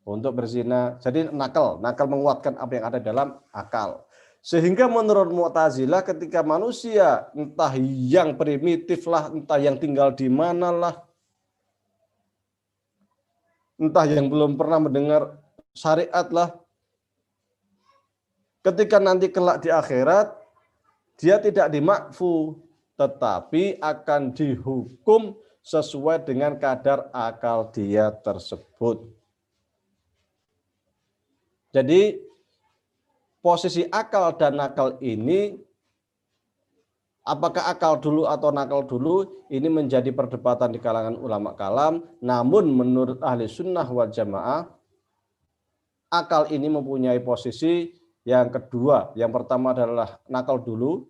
untuk berzina. Jadi nakal menguatkan apa yang ada dalam akal. Sehingga menurut Mu'tazilah ketika manusia entah yang primitif lah, entah yang tinggal di mana lah, entah yang belum pernah mendengar syariat lah, ketika nanti kelak di akhirat dia tidak dimakfu, tetapi akan dihukum sesuai dengan kadar akal dia tersebut. Jadi posisi akal dan nakal ini, apakah akal dulu atau nakal dulu, ini menjadi perdebatan di kalangan ulama kalam. Namun menurut ahli sunnah wal jamaah, akal ini mempunyai posisi yang kedua. Yang pertama adalah nakal dulu,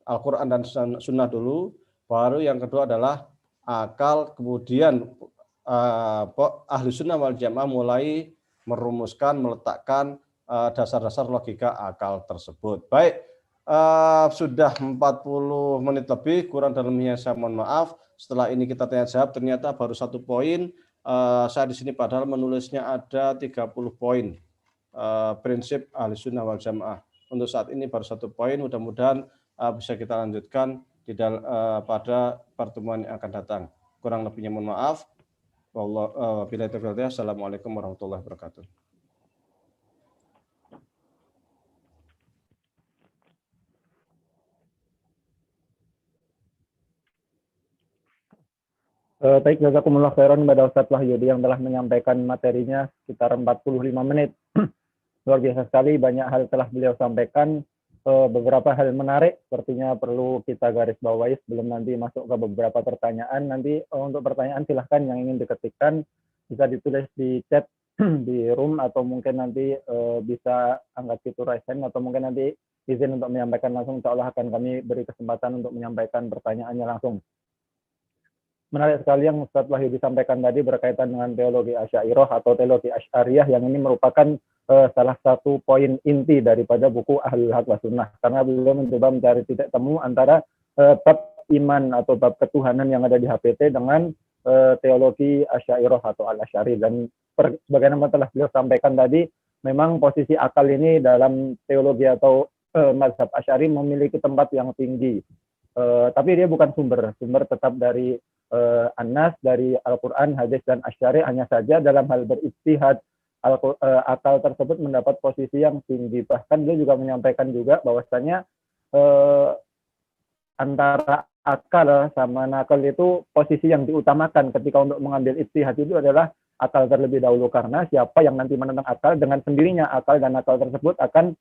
Al-Quran dan sunnah dulu, baru yang kedua adalah akal, kemudian ahli sunnah wal jamaah mulai merumuskan, meletakkan dasar-dasar logika akal tersebut. Baik, sudah 40 menit lebih, kurang dan lebihnya saya mohon maaf. Setelah ini kita tanya jawab, ternyata baru 1 poin. Saya di sini padahal menulisnya ada 30 poin prinsip ahli sunnah wal jamaah. Untuk saat ini baru 1 poin, mudah-mudahan bisa kita lanjutkan pada pertemuan yang akan datang. Kurang lebihnya mohon maaf. Wabillahi taufiq wal hidayah. Assalamualaikum warahmatullahi wabarakatuh. Baik, jazakumullah khairan kepada Ustadz Wahyudi yang telah menyampaikan materinya sekitar 45 menit. Luar biasa sekali, banyak hal telah beliau sampaikan. Beberapa hal menarik sepertinya perlu kita garis bawahi sebelum nanti masuk ke beberapa pertanyaan. Nanti untuk pertanyaan silahkan yang ingin diketikkan bisa ditulis di chat di room, atau mungkin nanti bisa angkat fitur raise hand, atau mungkin nanti izin untuk menyampaikan langsung. Insya Allah akan kami beri kesempatan untuk menyampaikan pertanyaannya langsung. Menarik sekali yang Ustadz Wahyu disampaikan tadi berkaitan dengan teologi Asy'ariyah atau teologi Asy'ariyah, yang ini merupakan salah satu poin inti daripada buku Ahlul Haq wa Sunnah, karena beliau mencoba mencari titik temu antara bab iman atau bab ketuhanan yang ada di HPT dengan teologi Asy'ariyah atau Al-Asy'ari. Dan sebagaimana telah beliau sampaikan tadi, memang posisi akal ini dalam teologi atau mazhab Asy'ari memiliki tempat yang tinggi. Tapi dia bukan sumber tetap dari An-Nas, dari Al-Quran, hadis, dan Asy'ari. Hanya saja dalam hal berijtihad, akal tersebut mendapat posisi yang tinggi. Bahkan dia juga menyampaikan juga bahwasanya antara akal sama nakal itu posisi yang diutamakan ketika untuk mengambil ijtihad itu adalah akal terlebih dahulu, karena siapa yang nanti menentang akal, dengan sendirinya akal dan nakal tersebut akan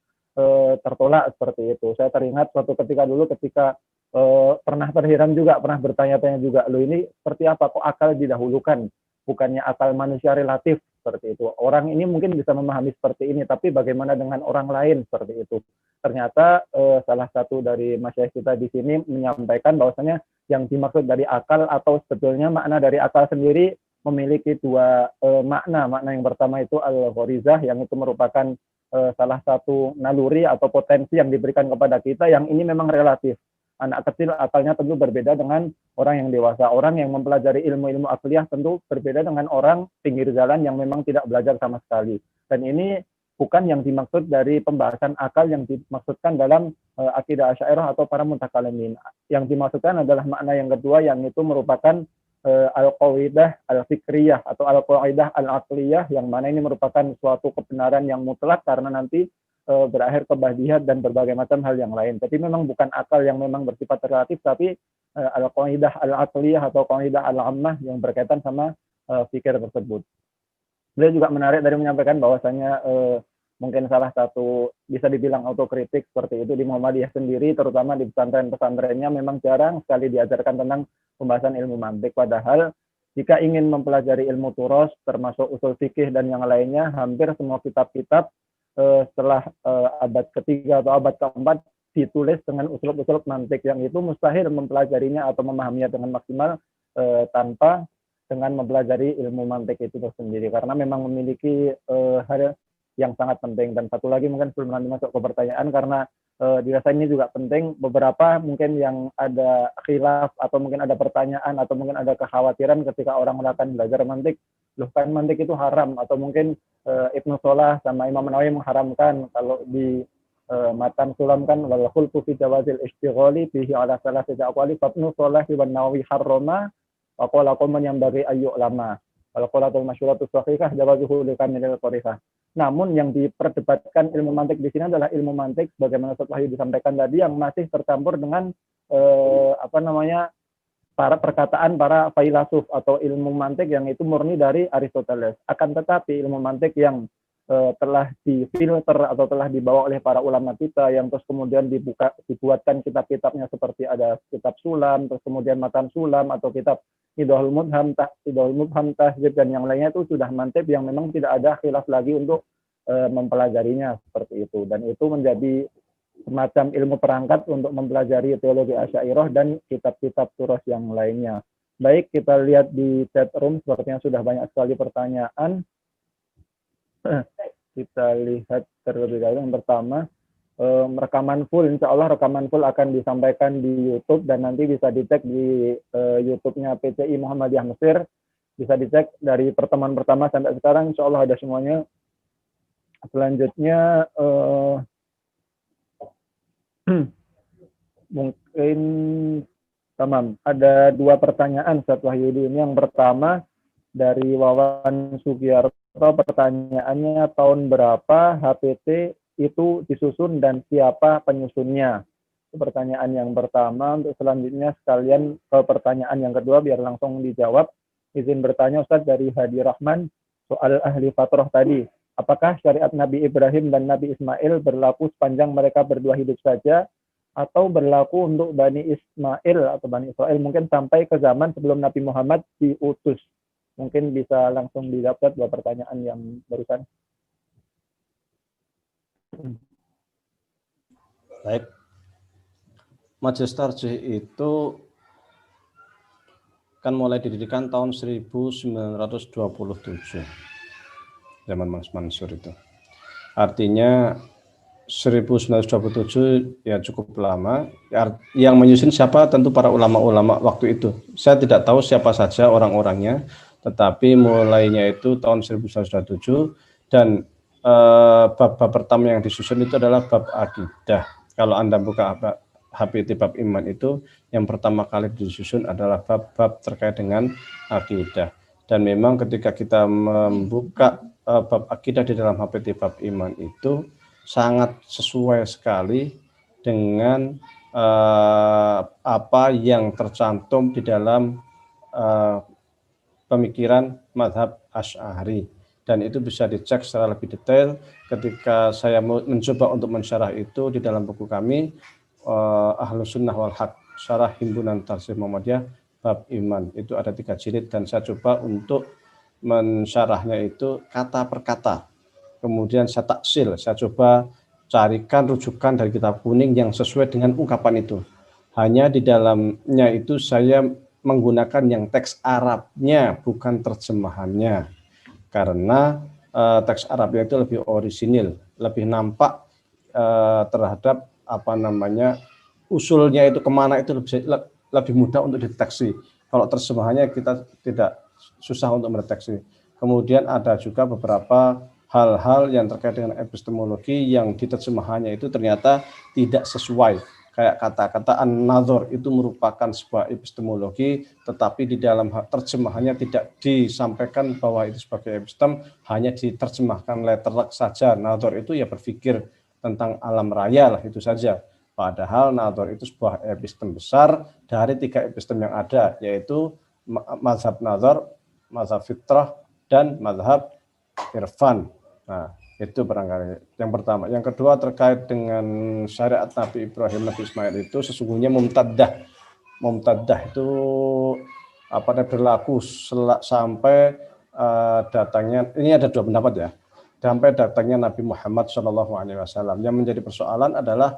tertolak seperti itu. Saya teringat suatu ketika dulu ketika pernah terheran juga, pernah bertanya-tanya juga, loh ini seperti apa kok akal didahulukan, bukannya akal manusia relatif seperti itu. Orang ini mungkin bisa memahami seperti ini, tapi bagaimana dengan orang lain seperti itu. Ternyata salah satu dari masyayikh kita di sini menyampaikan bahwasanya yang dimaksud dari akal, atau sebetulnya makna dari akal sendiri memiliki dua makna. Makna yang pertama itu al-ghorizah, yang itu merupakan salah satu naluri atau potensi yang diberikan kepada kita, yang ini memang relatif. Anak kecil akalnya tentu berbeda dengan orang yang dewasa. Orang yang mempelajari ilmu-ilmu akliyah tentu berbeda dengan orang pinggir jalan yang memang tidak belajar sama sekali. Dan ini bukan yang dimaksud dari pembahasan akal yang dimaksudkan dalam akidah Asy'ariyah atau para mutakalimin. Yang dimaksudkan adalah makna yang kedua, yang itu merupakan al-qaidah al-fikriyah atau al-qaidah al-aqliyah, yang mana ini merupakan suatu kebenaran yang mutlak karena nanti berakhir kebadihat dan berbagai macam hal yang lain. Tapi memang bukan akal yang memang bersifat relatif, tapi al-qaidah al-aqliyah atau qaidah al-ammah yang berkaitan sama fikir tersebut. Beliau juga menarik dari menyampaikan bahwasanya mungkin salah satu bisa dibilang autokritik seperti itu di Muhammadiyah sendiri, terutama di pesantren-pesantrennya memang jarang sekali diajarkan tentang pembahasan ilmu mantik. Padahal jika ingin mempelajari ilmu turos, termasuk usul fikih dan yang lainnya, hampir semua kitab-kitab setelah abad ketiga atau abad keempat ditulis dengan usul-usul mantik, yang itu mustahil mempelajarinya atau memahaminya dengan maksimal tanpa dengan mempelajari ilmu mantik itu sendiri, karena memang memiliki hal yang sangat penting. Dan satu lagi mungkin sebelum nanti masuk ke pertanyaan, karena dirasa ini juga penting, beberapa mungkin yang ada khilaf atau mungkin ada pertanyaan atau mungkin ada kekhawatiran ketika orang melakukan belajar mantik, loh kan mantik itu haram, atau mungkin Ibnu Shalah sama Imam Nawawi mengharamkan. Kalau di Matan Sulam kan wal khulfu fi jawazil istighali bihi ala salasati aqwali Ibnu Shalah wa Nawawi harrama waqala qauman yang bagi ayu lama wal qolatul masyhuratus sahihah jawazuhu likamilil qarifah. Namun yang diperdebatkan ilmu mantik di sini adalah ilmu mantik bagaimana Ustaz Wahyu disampaikan tadi, yang masih tercampur dengan para perkataan para filsuf atau ilmu mantik yang itu murni dari Aristoteles. Akan tetapi ilmu mantik yang telah difilter atau telah dibawa oleh para ulama kita, yang terus kemudian dibuatkan kitab-kitabnya seperti ada kitab Sulam, terus kemudian Matan Sulam atau kitab Idahul Mubham, Tahzib dan yang lainnya, itu sudah mantik yang memang tidak ada khilaf lagi untuk mempelajarinya seperti itu. Dan itu menjadi semacam ilmu perangkat untuk mempelajari teologi Asy'ariyah dan kitab-kitab turos yang lainnya. Baik, kita lihat di chat room, sepertinya sudah banyak sekali pertanyaan. Kita lihat terlebih dahulu. Yang pertama, rekaman full, insya Allah rekaman full akan disampaikan di YouTube dan nanti bisa dicek di YouTube-nya PCI Muhammadiyah Mesir. Bisa dicek dari pertemuan pertama sampai sekarang, insya Allah ada semuanya. Selanjutnya mungkin tamam, ada dua pertanyaan Ustaz Wahyudi ini. Yang pertama dari Wawan Sugiarto, pertanyaannya tahun berapa HPT itu disusun dan siapa penyusunnya? Itu pertanyaan yang pertama. Untuk selanjutnya sekalian ke pertanyaan yang kedua biar langsung dijawab. Izin bertanya Ustaz dari Hadi Rahman soal ahli fatrah tadi. Apakah syariat Nabi Ibrahim dan Nabi Ismail berlaku sepanjang mereka berdua hidup saja, atau berlaku untuk Bani Ismail atau Bani Israel mungkin sampai ke zaman sebelum Nabi Muhammad diutus? Mungkin bisa langsung dijawab dua pertanyaan yang barusan. Baik. Majelis Tarjih itu kan mulai didirikan tahun 1927. Zaman Mas Mansur itu. Artinya 1927 ya cukup lama. Yang menyusun siapa? Tentu para ulama-ulama waktu itu. Saya tidak tahu siapa saja orang-orangnya, tetapi mulainya itu tahun 1927 dan bab-bab pertama yang disusun itu adalah bab akidah. Kalau Anda buka HPT bab iman itu, yang pertama kali disusun adalah bab-bab terkait dengan akidah. Dan memang ketika kita membuka bab akidah di dalam HPT bab iman itu sangat sesuai sekali dengan apa yang tercantum di dalam pemikiran madhab Asy'ari, dan itu bisa dicek secara lebih detail ketika saya mencoba untuk mensyarah itu di dalam buku kami Ahlus Sunnah wal Haq, Syarah Himpunan Tarjih Muhammadiyah bab iman. Itu ada 3 jilid dan saya coba untuk mensyarahnya itu kata per kata. Kemudian saya taksil, saya coba carikan rujukan dari kitab kuning yang sesuai dengan ungkapan itu. Hanya di dalamnya itu saya menggunakan yang teks Arabnya, bukan terjemahannya. Karena teks Arabnya itu lebih orisinil, lebih nampak terhadap usulnya itu kemana itu lebih mudah untuk dideteksi. Kalau terjemahannya kita tidak susah untuk mendeteksi. Kemudian ada juga beberapa hal-hal yang terkait dengan epistemologi yang diterjemahannya itu ternyata tidak sesuai. Kayak kata-kata an-nadhar itu merupakan sebuah epistemologi, tetapi di dalam terjemahannya tidak disampaikan bahwa itu sebagai epistem, hanya diterjemahkan letterlek saja. Nadhar itu ya berpikir tentang alam raya lah, itu saja. Padahal nadhar itu sebuah epistem besar dari 3 epistem yang ada, yaitu mazhab nadhar, mazhab fitrah, dan mazhab irfan. Nah, itu barangkali yang pertama. Yang kedua terkait dengan syariat Nabi Ibrahim, Nabi Ismail itu sesungguhnya mumtaddah. Mumtaddah itu berlaku sampai datangnya, ini ada 2 pendapat ya, sampai datangnya Nabi Muhammad SAW. Yang menjadi persoalan adalah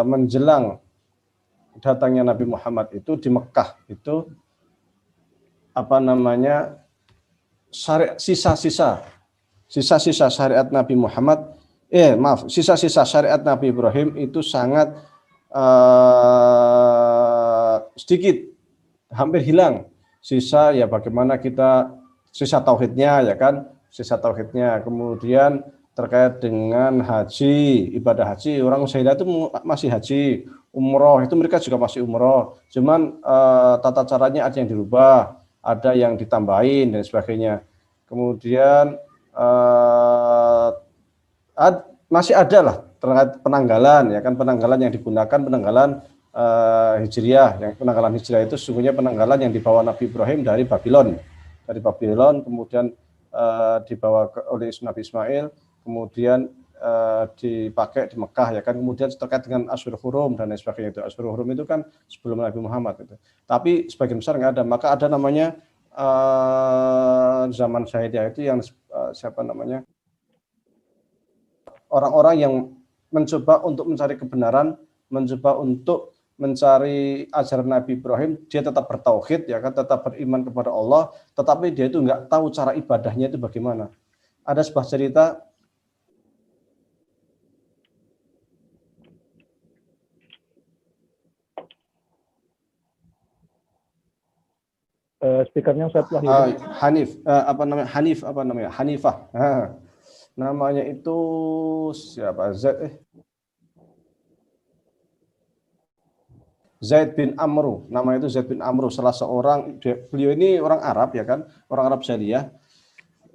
menjelang datangnya Nabi Muhammad itu di Mekah itu sisa-sisa syariat Nabi Muhammad, sisa-sisa syariat Nabi Ibrahim itu sangat sedikit, hampir hilang. Sisa ya bagaimana kita, sisa tauhidnya ya kan, sisa tauhidnya. Kemudian terkait dengan haji, ibadah haji, orang Musailah itu masih haji, umroh itu mereka juga masih umroh. Cuman tata caranya ada yang dirubah, ada yang ditambahin dan sebagainya. Kemudian masih ada lah terkait penanggalan, ya kan, penanggalan yang digunakan penanggalan Hijriah. Yang penanggalan Hijriah itu sesungguhnya penanggalan yang dibawa Nabi Ibrahim dari Babylon. Kemudian dibawa oleh Nabi Ismail, kemudian dipakai di Mekah, ya kan. Kemudian terkait dengan Ashhurul Hurum dan lain sebagainya itu. Ashhurul Hurum itu kan sebelum Nabi Muhammad itu. Tapi sebagian besar nggak ada. Maka ada namanya zaman Jahiliyah itu yang orang-orang yang mencoba untuk mencari kebenaran, mencoba untuk mencari ajaran Nabi Ibrahim, dia tetap bertauhid, ya kan, tetap beriman kepada Allah, tetapi dia itu nggak tahu cara ibadahnya itu bagaimana. Ada sebuah cerita speakernya Ustaz Hanifah. Namanya itu siapa? Zaid bin Amru. Namanya itu Zaid bin Amru, salah seorang, beliau ini orang Arab, ya kan, orang Arab Jahiliyah.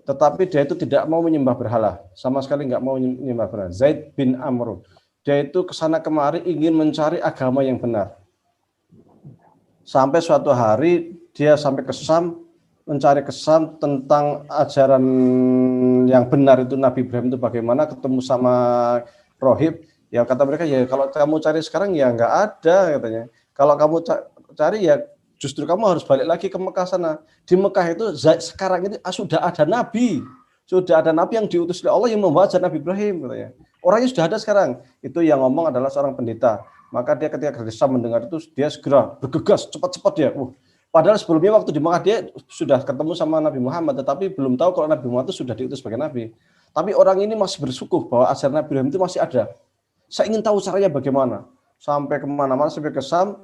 Tetapi dia itu tidak mau menyembah berhala, sama sekali nggak mau menyembah berhala. Zaid bin Amru. Dia itu kesana kemari ingin mencari agama yang benar. Sampai suatu hari dia sampai ke Syam, mencari kesam tentang ajaran yang benar itu Nabi Ibrahim itu bagaimana, ketemu sama rohib. Ya kata mereka, ya kalau kamu cari sekarang ya nggak ada katanya. Kalau kamu cari ya justru kamu harus balik lagi ke Mekah sana. Di Mekah itu sekarang ini sudah ada nabi yang diutus oleh Allah yang membawa ajaran Nabi Ibrahim katanya. Orangnya sudah ada sekarang. Itu yang ngomong adalah seorang pendeta. Maka dia ketika gelisah mendengar itu dia segera bergegas cepat-cepat dia. Padahal sebelumnya waktu di Mekah dia sudah ketemu sama Nabi Muhammad, tetapi belum tahu kalau Nabi Muhammad itu sudah diutus sebagai nabi. Tapi orang ini masih bersyukur bahwa ajaran Nabi Ibrahim itu masih ada. Saya ingin tahu caranya bagaimana. Sampai kemana-mana, sampai ke Syam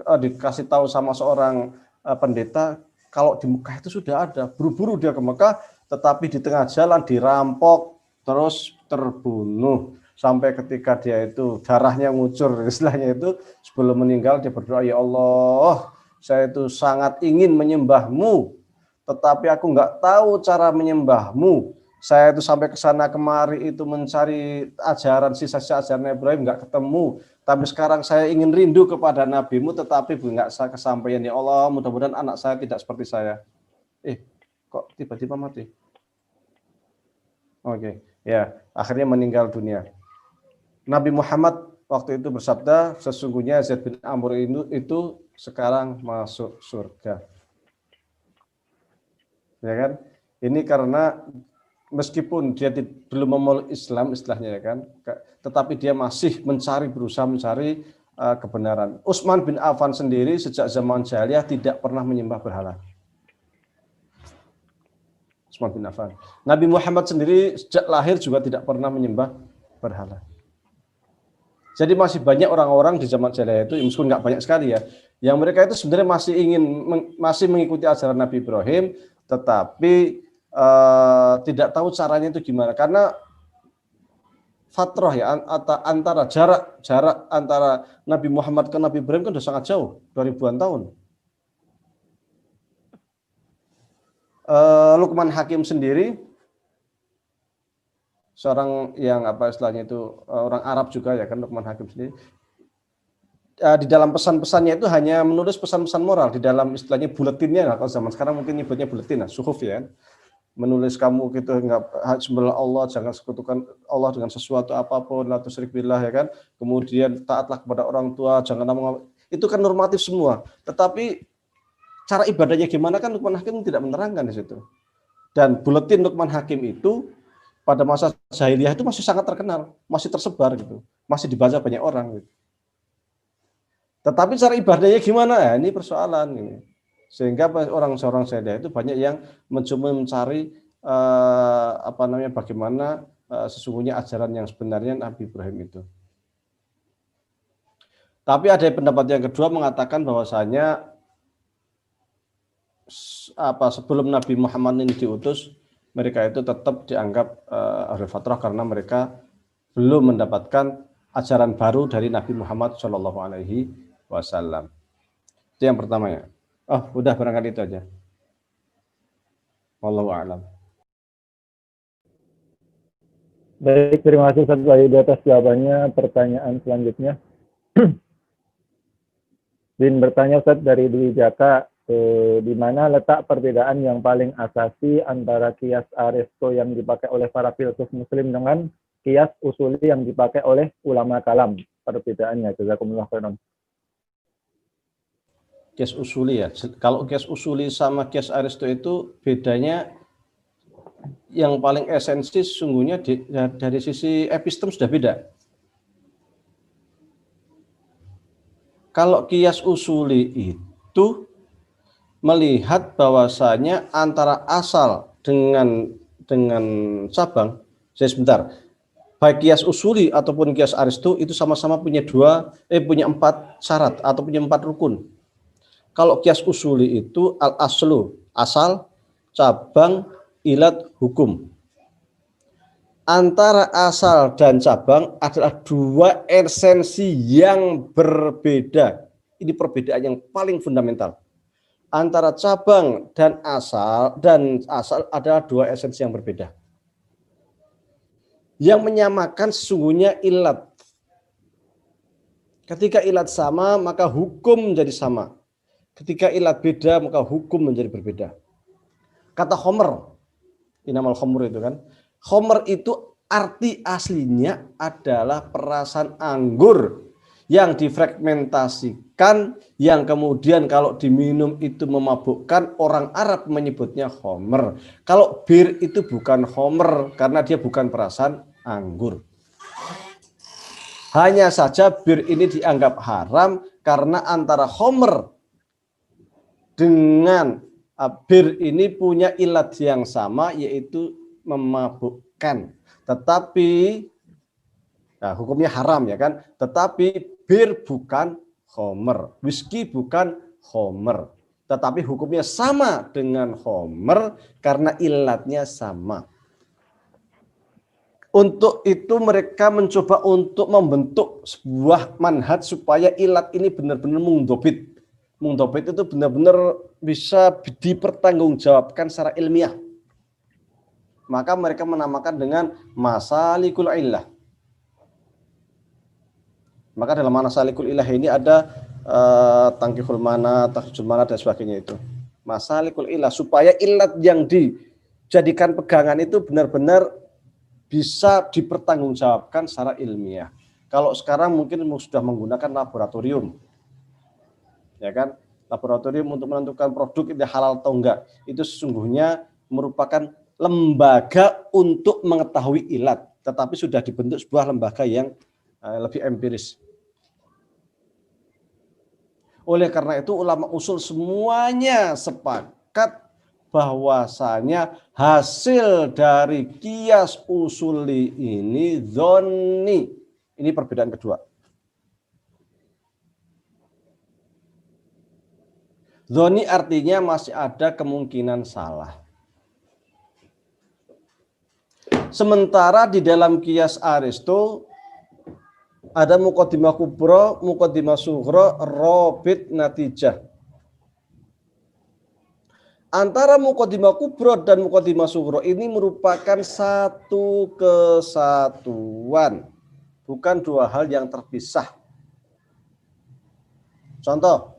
dikasih tahu sama seorang pendeta kalau di Mekah itu sudah ada. Buru-buru dia ke Mekah, tetapi di tengah jalan dirampok, terus terbunuh. Sampai ketika dia itu darahnya ngucur, istilahnya itu sebelum meninggal dia berdoa, ya Allah, saya itu sangat ingin menyembahmu, tetapi aku nggak tahu cara menyembahmu. Saya itu sampai ke sana kemari itu mencari ajaran, sisa-sisa ajaran Ibrahim nggak ketemu. Tapi sekarang saya ingin rindu kepada nabimu, tetapi nggak kesampaian. Ya Allah, mudah-mudahan anak saya tidak seperti saya. Kok tiba-tiba mati? Oke, ya akhirnya meninggal dunia. Nabi Muhammad waktu itu bersabda, sesungguhnya Zaid bin Amr itu sekarang masuk surga. Ya kan? Ini karena meskipun dia belum memeluk Islam istilahnya, ya kan, tetapi dia masih berusaha mencari kebenaran. Utsman bin Affan sendiri sejak zaman jahiliyah tidak pernah menyembah berhala. Utsman bin Affan. Nabi Muhammad sendiri sejak lahir juga tidak pernah menyembah berhala. Jadi masih banyak orang-orang di zaman jahiliyah itu, meskipun nggak banyak sekali ya, yang mereka itu sebenarnya masih mengikuti ajaran Nabi Ibrahim, tetapi tidak tahu caranya itu gimana, karena fatrah ya, antara jarak antara Nabi Muhammad ke Nabi Ibrahim kan sudah sangat jauh, 2000-an tahun. Luqman Hakim sendiri seorang yang apa istilahnya itu orang Arab juga ya kan, Luqman Hakim sendiri di dalam pesan-pesannya itu hanya menulis pesan-pesan moral di dalam istilahnya buletinnya. Kalau zaman sekarang mungkin nyebutnya buletin, suhuf ya, menulis kamu gitu nggak sembah Allah, jangan sekutukan Allah dengan sesuatu apapun, la tusyrik billah ya kan, kemudian taatlah kepada orang tua, jangan itu kan normatif semua, tetapi cara ibadahnya gimana kan Luqman Hakim tidak menerangkan di situ. Dan buletin Luqman Hakim itu pada masa jahiliyah itu masih sangat terkenal, masih tersebar gitu, masih dibaca banyak orang gitu. Tetapi cara ibadahnya gimana ya, ini persoalan ini. Sehingga orang-orang jahiliyah itu banyak yang mencoba mencari bagaimana sesungguhnya ajaran yang sebenarnya Nabi Ibrahim itu. Tapi ada pendapat yang kedua mengatakan bahwasanya sebelum Nabi Muhammad ini diutus, mereka itu tetap dianggap ahlul fatrah karena mereka belum mendapatkan ajaran baru dari Nabi Muhammad Shallallahu Alaihi Wasallam. Itu yang pertamanya. Oh, udah barangkali itu aja. Wallahu a'lam. Baik, terima kasih Ustaz Wahyu atas jawabannya. Pertanyaan selanjutnya. Bin bertanya Ustaz dari Dwi Jaka, di mana letak perbedaan yang paling asasi antara kias Aristo yang dipakai oleh para filsuf muslim dengan kias usuli yang dipakai oleh ulama kalam? Perbedaannya, jazakumullah khairan. Kias usuli ya. Kalau kias usuli sama kias Aristo itu bedanya yang paling esensi sesungguhnya dari sisi epistem sudah beda. Kalau kias usuli itu melihat bahwasanya antara asal dengan cabang, saya sebentar, baik kias usuli ataupun kias Aristo itu sama-sama punya punya 4 syarat atau punya 4 rukun. Kalau kias usuli itu al-aslu, asal, cabang, ilat, hukum. Antara asal dan cabang adalah 2 esensi yang berbeda. Ini perbedaan yang paling fundamental. Antara cabang dan asal adalah 2 esensi yang berbeda. Yang menyamakan sesungguhnya ilat. Ketika ilat sama, maka hukum menjadi sama. Ketika ilat beda, maka hukum menjadi berbeda. Kata Homer, inamal Homer itu kan. Homer itu arti aslinya adalah perasan anggur yang difragmentasikan, yang kemudian kalau diminum itu memabukkan. Orang Arab menyebutnya Homer. Kalau bir itu bukan Homer karena dia bukan perasan anggur. Hanya saja bir ini dianggap haram karena antara Homer dengan bir ini punya ilat yang sama, yaitu memabukkan. Tetapi hukumnya haram ya kan. Tetapi bir bukan Homer, whisky bukan Homer, tetapi hukumnya sama dengan Homer karena ilatnya sama. Untuk itu mereka mencoba untuk membentuk sebuah manhaj supaya ilat ini benar-benar mundobit. Mundobit itu benar-benar bisa dipertanggungjawabkan secara ilmiah. Maka mereka menamakan dengan masalikul illah. Maka dalam masalikul illah ini ada tangkihul mana, tahjul mana dan sebagainya itu. Masalikul illah supaya ilat yang dijadikan pegangan itu benar-benar bisa dipertanggungjawabkan secara ilmiah. Kalau sekarang mungkin sudah menggunakan laboratorium, ya kan? Laboratorium untuk menentukan produk itu halal atau enggak. Itu sesungguhnya merupakan lembaga untuk mengetahui ilat, tetapi sudah dibentuk sebuah lembaga yang lebih empiris. Oleh karena itu ulama usul semuanya sepakat bahwasanya hasil dari kias usuli ini dzonni. Ini perbedaan kedua. Dzonni artinya masih ada kemungkinan salah. Sementara di dalam kias Aristo ada muqaddimah kubra, muqaddimah sughra, robit, natijah. Antara muqaddimah kubra dan muqaddimah sughra ini merupakan satu kesatuan, bukan dua hal yang terpisah. Contoh,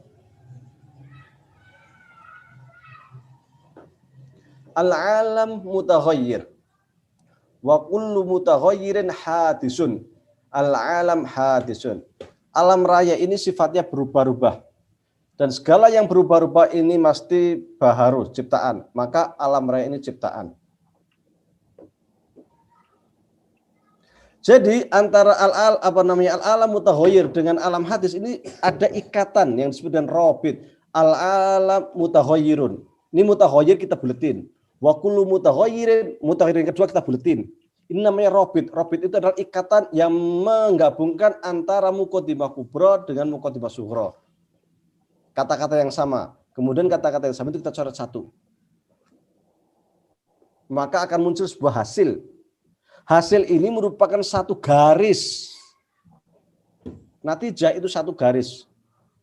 al-alam mutaghayyir wa kullu mutaghayyirin hadisun. Al-alam hadisun. Alam raya ini sifatnya berubah-ubah. Dan segala yang berubah-ubah ini mesti baharu, ciptaan. Maka alam raya ini ciptaan. Jadi antara al-alam mutaghayyir dengan alam hadis ini ada ikatan yang disebut dengan robit. Al-alam mutaghayyirun. Ini mutaghayyir kita buletin. Wa kullu mutaghayyirin kedua kita buletin. Ini namanya robit. Robit itu adalah ikatan yang menggabungkan antara muqaddimah kubra dengan muqaddimah sughra. Kata-kata yang sama. Kemudian kata-kata yang sama itu kita coret satu. Maka akan muncul sebuah hasil. Hasil ini merupakan satu garis. Natijah itu satu garis.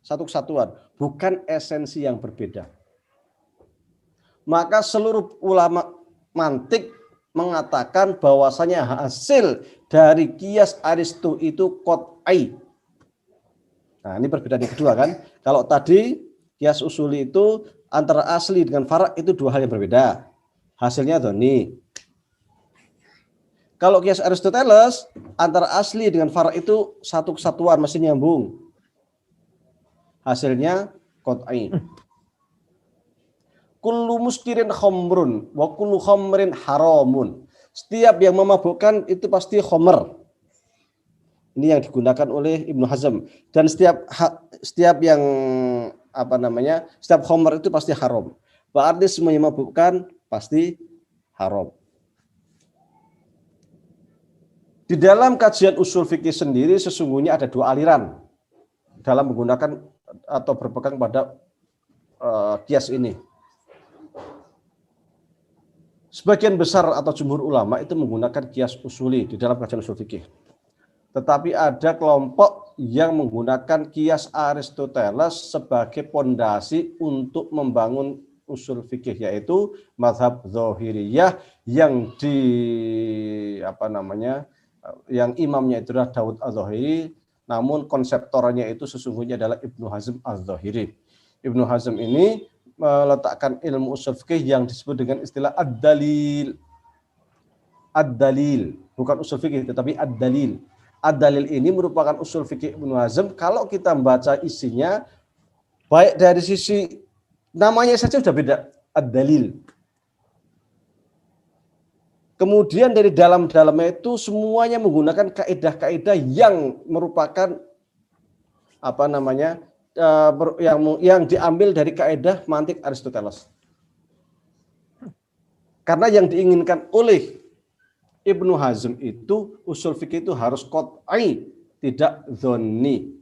Satu kesatuan. Bukan esensi yang berbeda. Maka seluruh ulama mantik mengatakan bahwasanya hasil dari kias Aristo itu qat'i. Nah, ini perbedaan yang kedua kan. Kalau tadi kias usuli itu antara asli dengan fara' itu dua hal yang berbeda. Hasilnya dhoni. Kalau kias Aristoteles antara asli dengan fara' itu satu kesatuan, masih nyambung. Hasilnya qat'i. Kullu muskirin khamrun wa kullu khamrin haramun. Setiap yang memabukkan itu pasti khamr. Ini yang digunakan oleh Ibnu Hazm. Dan setiap yang setiap khamr itu pasti haram. Berarti semua yang memabukkan pasti haram. Di dalam kajian usul fikih sendiri sesungguhnya ada dua aliran dalam menggunakan atau berpegang pada kias ini. Sebagian besar atau jumhur ulama itu menggunakan kias usuli di dalam kajian usul fikih. Tetapi ada kelompok yang menggunakan kias Aristoteles sebagai pondasi untuk membangun usul fikih, yaitu mazhab Zahiriyah yang yang imamnya itu adalah Daud Az-Zahiri, namun konseptornya itu sesungguhnya adalah Ibnu Hazm Az-Zahiri. Ibnu Hazm ini meletakkan ilmu usul fikih yang disebut dengan istilah ad-dalil. Ad-dalil, bukan usul fikih tetapi ad-dalil. Ad-dalil ini merupakan usul fikih Ibnu Hazm. Kalau kita membaca isinya, baik dari sisi namanya saja sudah beda, ad-dalil. Kemudian dari dalamnya itu semuanya menggunakan kaidah-kaidah yang merupakan yang diambil dari kaidah mantik Aristoteles. Karena yang diinginkan oleh Ibnu Hazm itu usul fikih itu harus qat'i, tidak dzonni,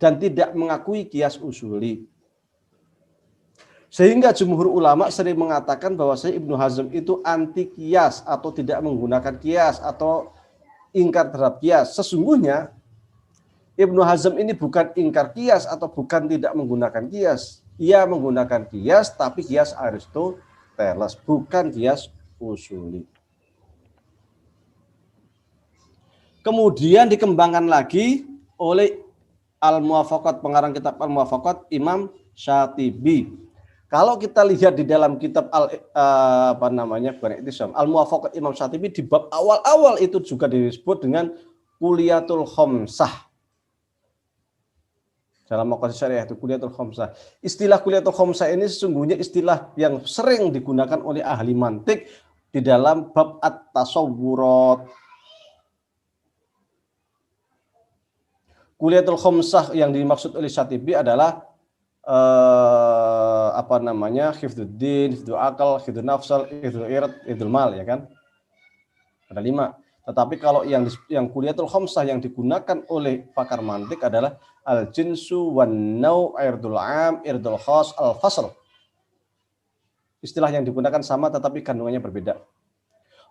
dan tidak mengakui kias usuli. Sehingga jumhur ulama sering mengatakan bahwasanya Ibnu Hazm itu anti kias atau tidak menggunakan kias atau ingkar terhadap kias. Sesungguhnya Ibnu Hazm ini bukan ingkar kias atau bukan tidak menggunakan kias. Ia menggunakan kias, tapi kias Aristoteles, bukan kias usuli. Kemudian dikembangkan lagi oleh Al-Muwafaqat, pengarang kitab Al-Muwafaqat, Imam Syatibi. Kalau kita lihat di dalam kitab Al-Muwafaqat Imam Syatibi, di bab awal-awal itu juga disebut dengan Kuliyatul Khamsah. Dalam maqasid syariah itu Kuliyatul Khamsah. Istilah Kuliyatul Khamsah ini sesungguhnya istilah yang sering digunakan oleh ahli mantik di dalam bab at-tasawwurat. Kuliyatul Khamsah yang dimaksud oleh Syatibi adalah hifdzuddin, hifdzul akal, hifdzul nafsal, hifdzul irad, hifdzul mal, ya kan? Ada 5. Tetapi kalau yang Kuliyatul Khamsah yang digunakan oleh pakar mantik adalah al-jinsu wan naw', irdul am, irdul khas, al-fasl. Istilah yang digunakan sama tetapi kandungannya berbeda.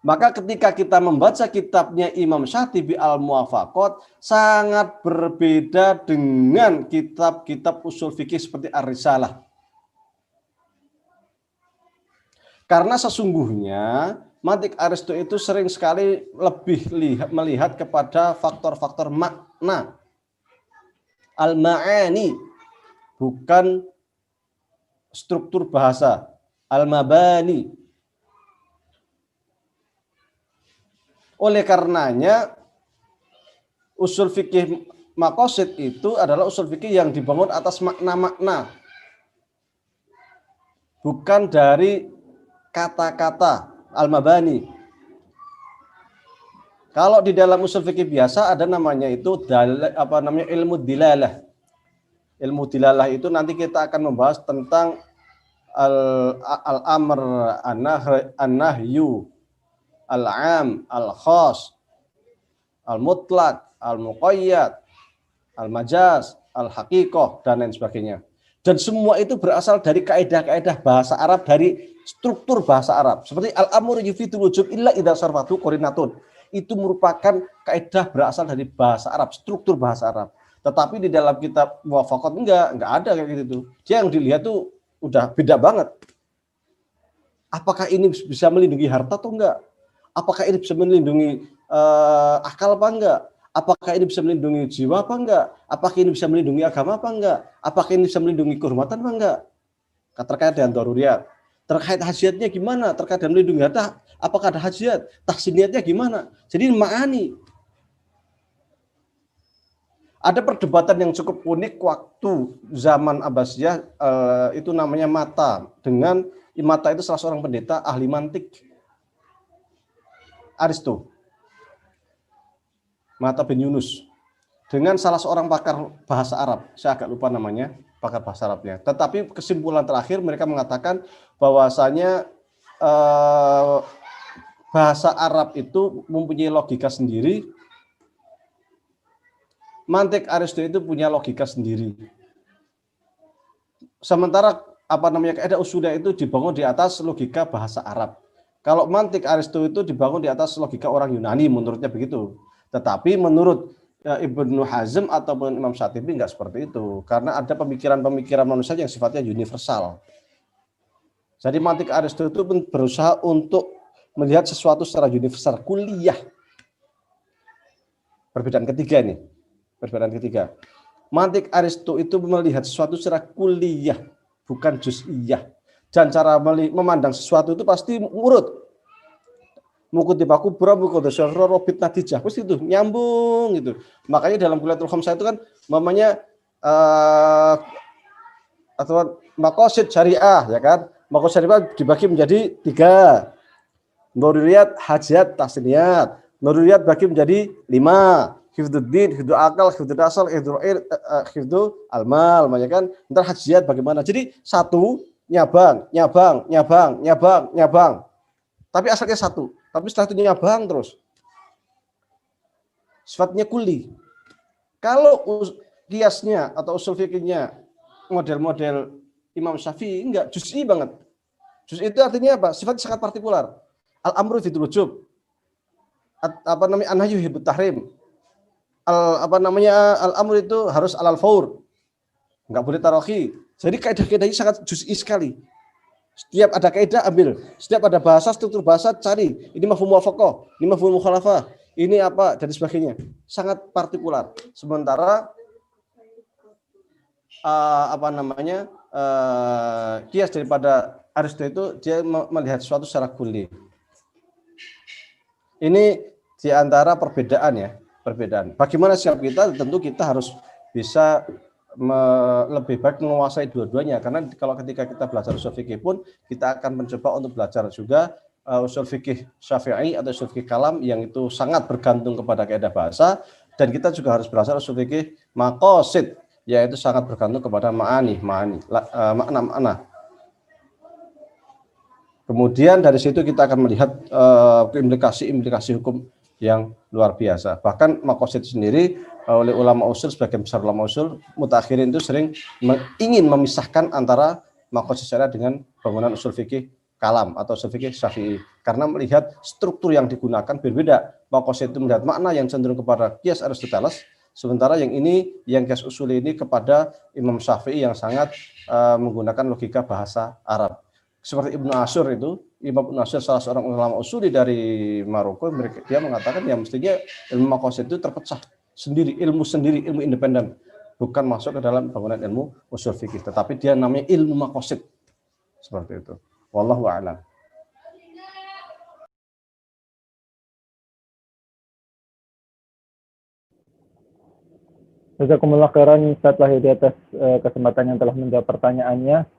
Maka ketika kita membaca kitabnya Imam Syatibi Al-Muwafaqat sangat berbeda dengan kitab-kitab usul fikih seperti Ar-Risalah. Karena sesungguhnya mantik Aristo itu sering sekali lebih melihat kepada faktor-faktor makna. Al-ma'ani, bukan struktur bahasa. Al-mabani. Oleh karenanya usul fikih maqasid itu adalah usul fikih yang dibangun atas makna-makna, bukan dari kata-kata. Al-mabani. Kalau di dalam usul fikih biasa ada namanya itu ilmu dilalah. Ilmu dilalah itu nanti kita akan membahas tentang al-amr, an-nahyu, al-am, al-khas, al-mutlak, al-muqayyad, al-majaz, al-haqiqah, dan lain sebagainya. Dan semua itu berasal dari kaidah-kaidah bahasa Arab, dari struktur bahasa Arab. Seperti al-amru yufidul wujub illa idza sarfatu qarinatun. Itu merupakan kaidah berasal dari bahasa Arab, struktur bahasa Arab. Tetapi di dalam kitab Muwafaqat enggak ada kayak gitu. Dia yang dilihat tuh udah beda banget. Apakah ini bisa melindungi harta atau enggak? Apakah ini bisa melindungi akal apa enggak? Apakah ini bisa melindungi jiwa apa enggak? Apakah ini bisa melindungi agama apa enggak? Apakah ini bisa melindungi kehormatan apa enggak? Terkait dengan daruriyat. Terkait hajatnya gimana? Terkait dengan melindungi harta, apakah ada hajat? Tahsiniyatnya gimana? Jadi ma'ani. Ada perdebatan yang cukup unik waktu zaman Abbasiyah, itu namanya Mata. Dengan Mata itu salah seorang pendeta ahli mantik. Aristo. Mata bin Yunus. Dengan salah seorang pakar bahasa Arab. Saya agak lupa namanya, pakar bahasa Arabnya. Tetapi kesimpulan terakhir mereka mengatakan bahwasanya bahasa Arab itu mempunyai logika sendiri. Mantik Aristo itu punya logika sendiri. Sementara kaidah usulnya itu dibangun di atas logika bahasa Arab. Kalau mantik Aristo itu dibangun di atas logika orang Yunani, menurutnya begitu. Tetapi menurut Ibnu Hazm ataupun Imam Syatibi enggak seperti itu, karena ada pemikiran-pemikiran manusia yang sifatnya universal. Jadi mantik Aristo itu berusaha untuk melihat sesuatu secara universal, kuliah. Perbedaan ketiga nih. Perbedaan ketiga. Mantik Aristo itu melihat sesuatu secara kuliah, bukan juz'iyah. Dan cara memandang sesuatu itu pasti urut. Mukutibaku pura mukodasyara robit natijah. Pasti itu nyambung gitu. Makanya dalam kuliatul khamsah itu kan namanya atau maqasid syariah, ya kan? Maqasid syariah dibagi menjadi 3. Daruriyat, hajat, tahsiniyat. Daruriyat bagi menjadi 5. Hifdzuddin, hifdzul akal, hifdzul asal, hifdzul almal, ya kan? Ntar hajat bagaimana? Jadi 1 nyabang. Tapi asalnya 1. Tapi setelah itu nyabang terus. Sifatnya kuli. Kalau kiasnya atau usul fikihnya model-model Imam Syafi'i enggak, juz'i banget. Juz'i itu artinya apa? Sifatnya sangat partikular. Al-amru fidul wujub. An-nahyu hibut tahrim. Al-amru itu harus alal faur. Enggak boleh tarohi. Jadi kaidah-kaidahnya sangat juz'i sekali. Setiap ada kaidah ambil, setiap ada bahasa, struktur bahasa cari. Ini mafhum muwafaqah, ini mafhum mukhalafah, ini apa dan sebagainya. Sangat partikular. Sementara kias daripada Aristo itu dia melihat sesuatu secara kulli. Ini di antara perbedaan ya, perbedaan. Bagaimana sikap kita? Tentu kita harus bisa lebih baik menguasai dua-duanya, karena kalau ketika kita belajar usul fikih pun kita akan mencoba untuk belajar juga usul fikih Syafi'i atau usul fikih kalam yang itu sangat bergantung kepada kaidah bahasa, dan kita juga harus belajar usul fikih maqasid yaitu sangat bergantung kepada makna. Kemudian dari situ kita akan melihat implikasi hukum yang luar biasa. Bahkan maqasid sendiri oleh ulama usul, sebagian besar ulama usul mutakhirin itu sering ingin memisahkan antara maqasid syariah dengan bangunan usul fikih kalam atau fikih Syafi'i, karena melihat struktur yang digunakan berbeda. Maqasid itu melihat makna yang cenderung kepada qiyas Aristoteles, sementara yang qiyas usuli ini kepada Imam Syafi'i yang sangat menggunakan logika bahasa Arab. Seperti Ibnu Ashur itu, Imam Ibnu Ashur salah seorang ulama usuli dari Maroko, dia mengatakan ya mestinya ilmu maqasid itu terpecah sendiri, ilmu independen, bukan masuk ke dalam bangunan ilmu usul fikih, tetapi dia namanya ilmu maqasid. Seperti itu. Wallahu a'lam. Jazakumullah khairan Ustaz Wahidi atas kesempatan yang telah menjawab pertanyaannya.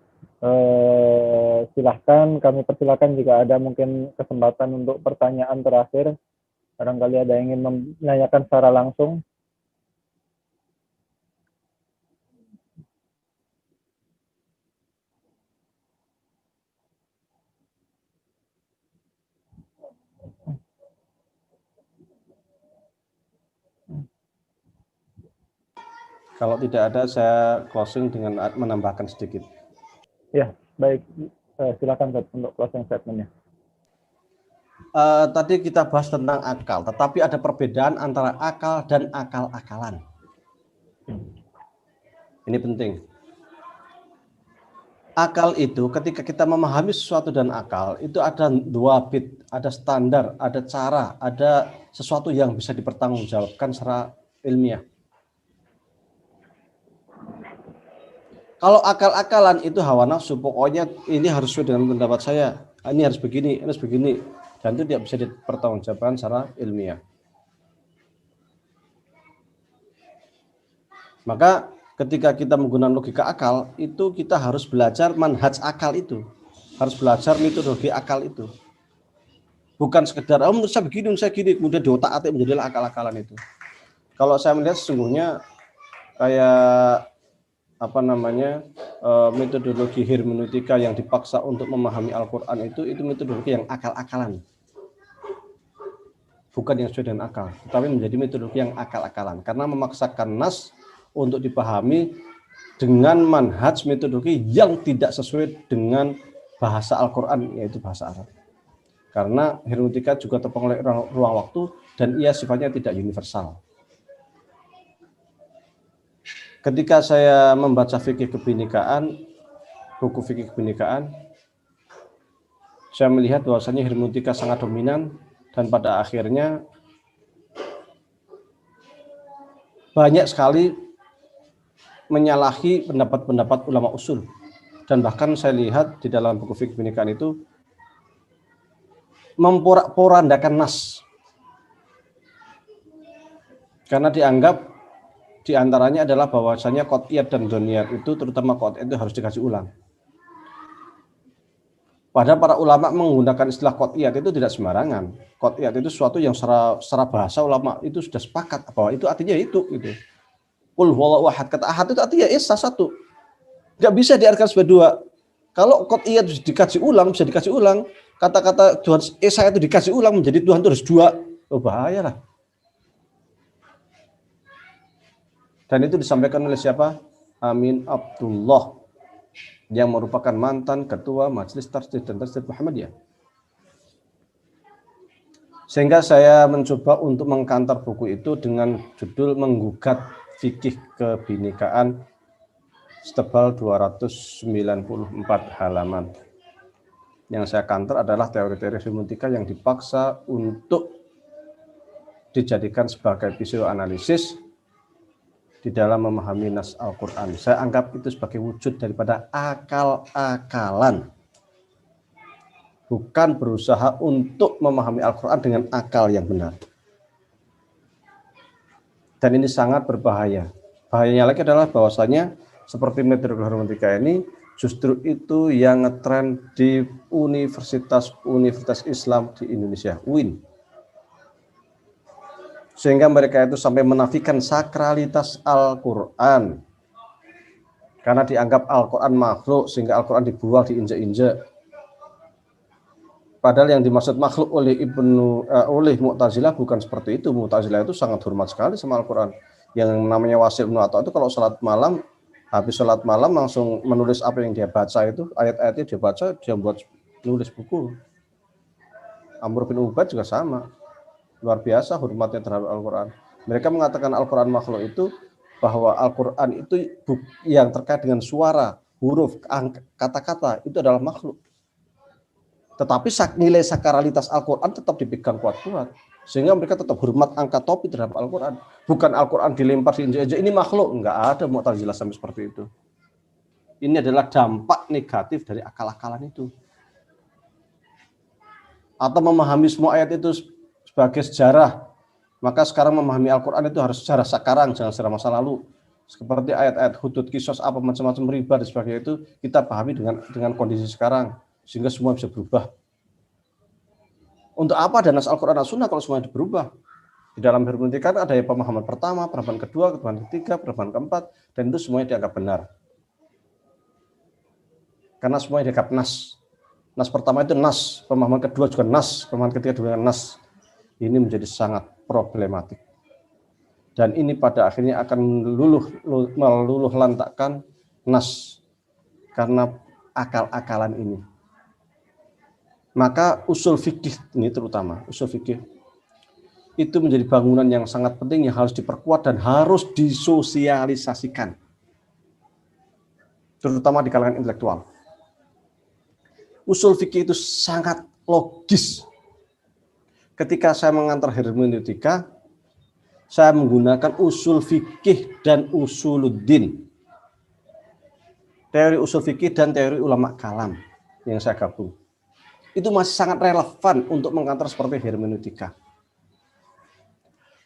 Silahkan, kami persilahkan jika ada mungkin kesempatan untuk pertanyaan terakhir. Barangkali ada yang ingin menanyakan secara langsung. Kalau tidak ada, saya closing dengan menambahkan sedikit. Ya, baik. Silakan untuk closing statement-nya. Tadi kita bahas tentang akal, tetapi ada perbedaan antara akal dan akal-akalan. Ini penting. Akal itu ketika kita memahami sesuatu dan akal, itu ada dua bit, ada standar, ada cara, ada sesuatu yang bisa dipertanggungjawabkan secara ilmiah. Kalau akal-akalan itu hawa nafsu, pokoknya ini harus sesuai dengan pendapat saya, ini harus begini, dan itu tidak bisa dipertanggungjawabkan secara ilmiah. Maka ketika kita menggunakan logika akal, itu kita harus belajar manhaj akal itu, harus belajar metodologi akal itu. Bukan sekedar, menurut saya begini, kemudian diotak-atik menjadilah akal-akalan itu. Kalau saya melihat sesungguhnya kayak metodologi hermeneutika yang dipaksa untuk memahami Al-Quran itu metodologi yang akal-akalan. Bukan yang sesuai dengan akal, tapi menjadi metodologi yang akal-akalan. Karena memaksakan nas untuk dipahami dengan manhaj metodologi yang tidak sesuai dengan bahasa Al-Quran, yaitu bahasa Arab. Karena hermeneutika juga terpengaruh oleh ruang waktu dan ia sifatnya tidak universal. Ketika saya membaca fikih kebinekaan, buku fikih kebinekaan, saya melihat bahwasanya hermeneutika sangat dominan dan pada akhirnya banyak sekali menyalahi pendapat-pendapat ulama usul. Dan bahkan saya lihat di dalam buku fikih kebinekaan itu memporak-porandakan nas. Karena dianggap di antaranya adalah bahwasanya qot'iyat dan doniyat itu, terutama qot'iyat itu harus dikaji ulang. Padahal para ulama menggunakan istilah qot'iyat itu tidak sembarangan. Qot'iyat itu sesuatu yang secara bahasa ulama itu sudah sepakat bahwa itu artinya itu. Qul huwallahu ahad, kata ahad itu artinya esa satu. Nggak bisa diartikan sebagai dua. Kalau qot'iyat dikaji ulang, bisa dikaji ulang. Kata-kata Tuhan esa itu dikaji ulang menjadi Tuhan itu harus dua. Oh, bahaya lah. Dan itu disampaikan oleh siapa? Amin Abdullah, yang merupakan mantan ketua Majelis Tarsih dan Tasdid Muhammadiyah. Sehingga saya mencoba untuk mengkantar buku itu dengan judul Menggugat Fikih Kebinekaan, setebal 294 halaman. Yang saya kantar adalah teori-teori hermeneutika yang dipaksa untuk dijadikan sebagai pseudoanalisis di dalam memahami nas Al-Quran. Saya anggap itu sebagai wujud daripada akal-akalan. Bukan berusaha untuk memahami Al-Quran dengan akal yang benar. Dan ini sangat berbahaya. Bahayanya lagi adalah bahwasanya seperti metode hermeneutika ini justru itu yang ngetren di universitas Islam di Indonesia, UIN. Sehingga mereka itu sampai menafikan sakralitas Al-Quran. Karena dianggap Al-Quran makhluk, sehingga Al-Quran dibuang, diinjak-injak. Padahal yang dimaksud makhluk oleh Mu'tazilah bukan seperti itu. Mu'tazilah itu sangat hormat sekali sama Al-Quran. Yang namanya Wasil Ibn Atta itu kalau sholat malam, habis sholat malam langsung menulis apa yang dia baca itu, ayat-ayatnya dia baca, dia buat nulis buku. Amr bin Ubaid juga sama. Luar biasa hormatnya terhadap Al-Quran. Mereka mengatakan Al-Quran makhluk itu bahwa Al-Quran itu yang terkait dengan suara, huruf, kata-kata itu adalah makhluk. Tetapi nilai sakralitas Al-Quran tetap dipegang kuat-kuat. Sehingga mereka tetap hormat angkat topi terhadap Al-Quran. Bukan Al-Quran dilempar, diinjak-injak, ini makhluk. Enggak ada Mu'tazilah sampai seperti itu. Ini adalah dampak negatif dari akal-akalan itu. Atau memahami semua ayat itu sebagai sejarah. Maka sekarang memahami Al-Quran itu harus sejarah sekarang, jangan sejarah masa lalu. Seperti ayat-ayat hudud, kisos, apa macam-macam riba dan sebagainya itu kita pahami dengan kondisi sekarang. Sehingga semua bisa berubah. Untuk apa ada nas Al-Quran dan Sunnah kalau semuanya berubah? Di dalam hermeneutika ada yang pemahaman pertama, pemahaman kedua, pemahaman ketiga, pemahaman keempat, dan itu semuanya dianggap benar. Karena semuanya dianggap nas. Nas pertama itu nas, pemahaman kedua juga nas, pemahaman ketiga juga nas. Ini menjadi sangat problematik. Dan ini pada akhirnya akan meluluh lantakkan nas karena akal-akalan ini. Maka usul fikih ini terutama, usul fikih itu menjadi bangunan yang sangat penting yang harus diperkuat dan harus disosialisasikan. Terutama di kalangan intelektual. Usul fikih itu sangat logis. Ketika saya mengantar hermeneutika, saya menggunakan usul fikih dan usuluddin. Teori usul fikih dan teori ulama kalam yang saya gabung. Itu masih sangat relevan untuk mengantar seperti hermeneutika.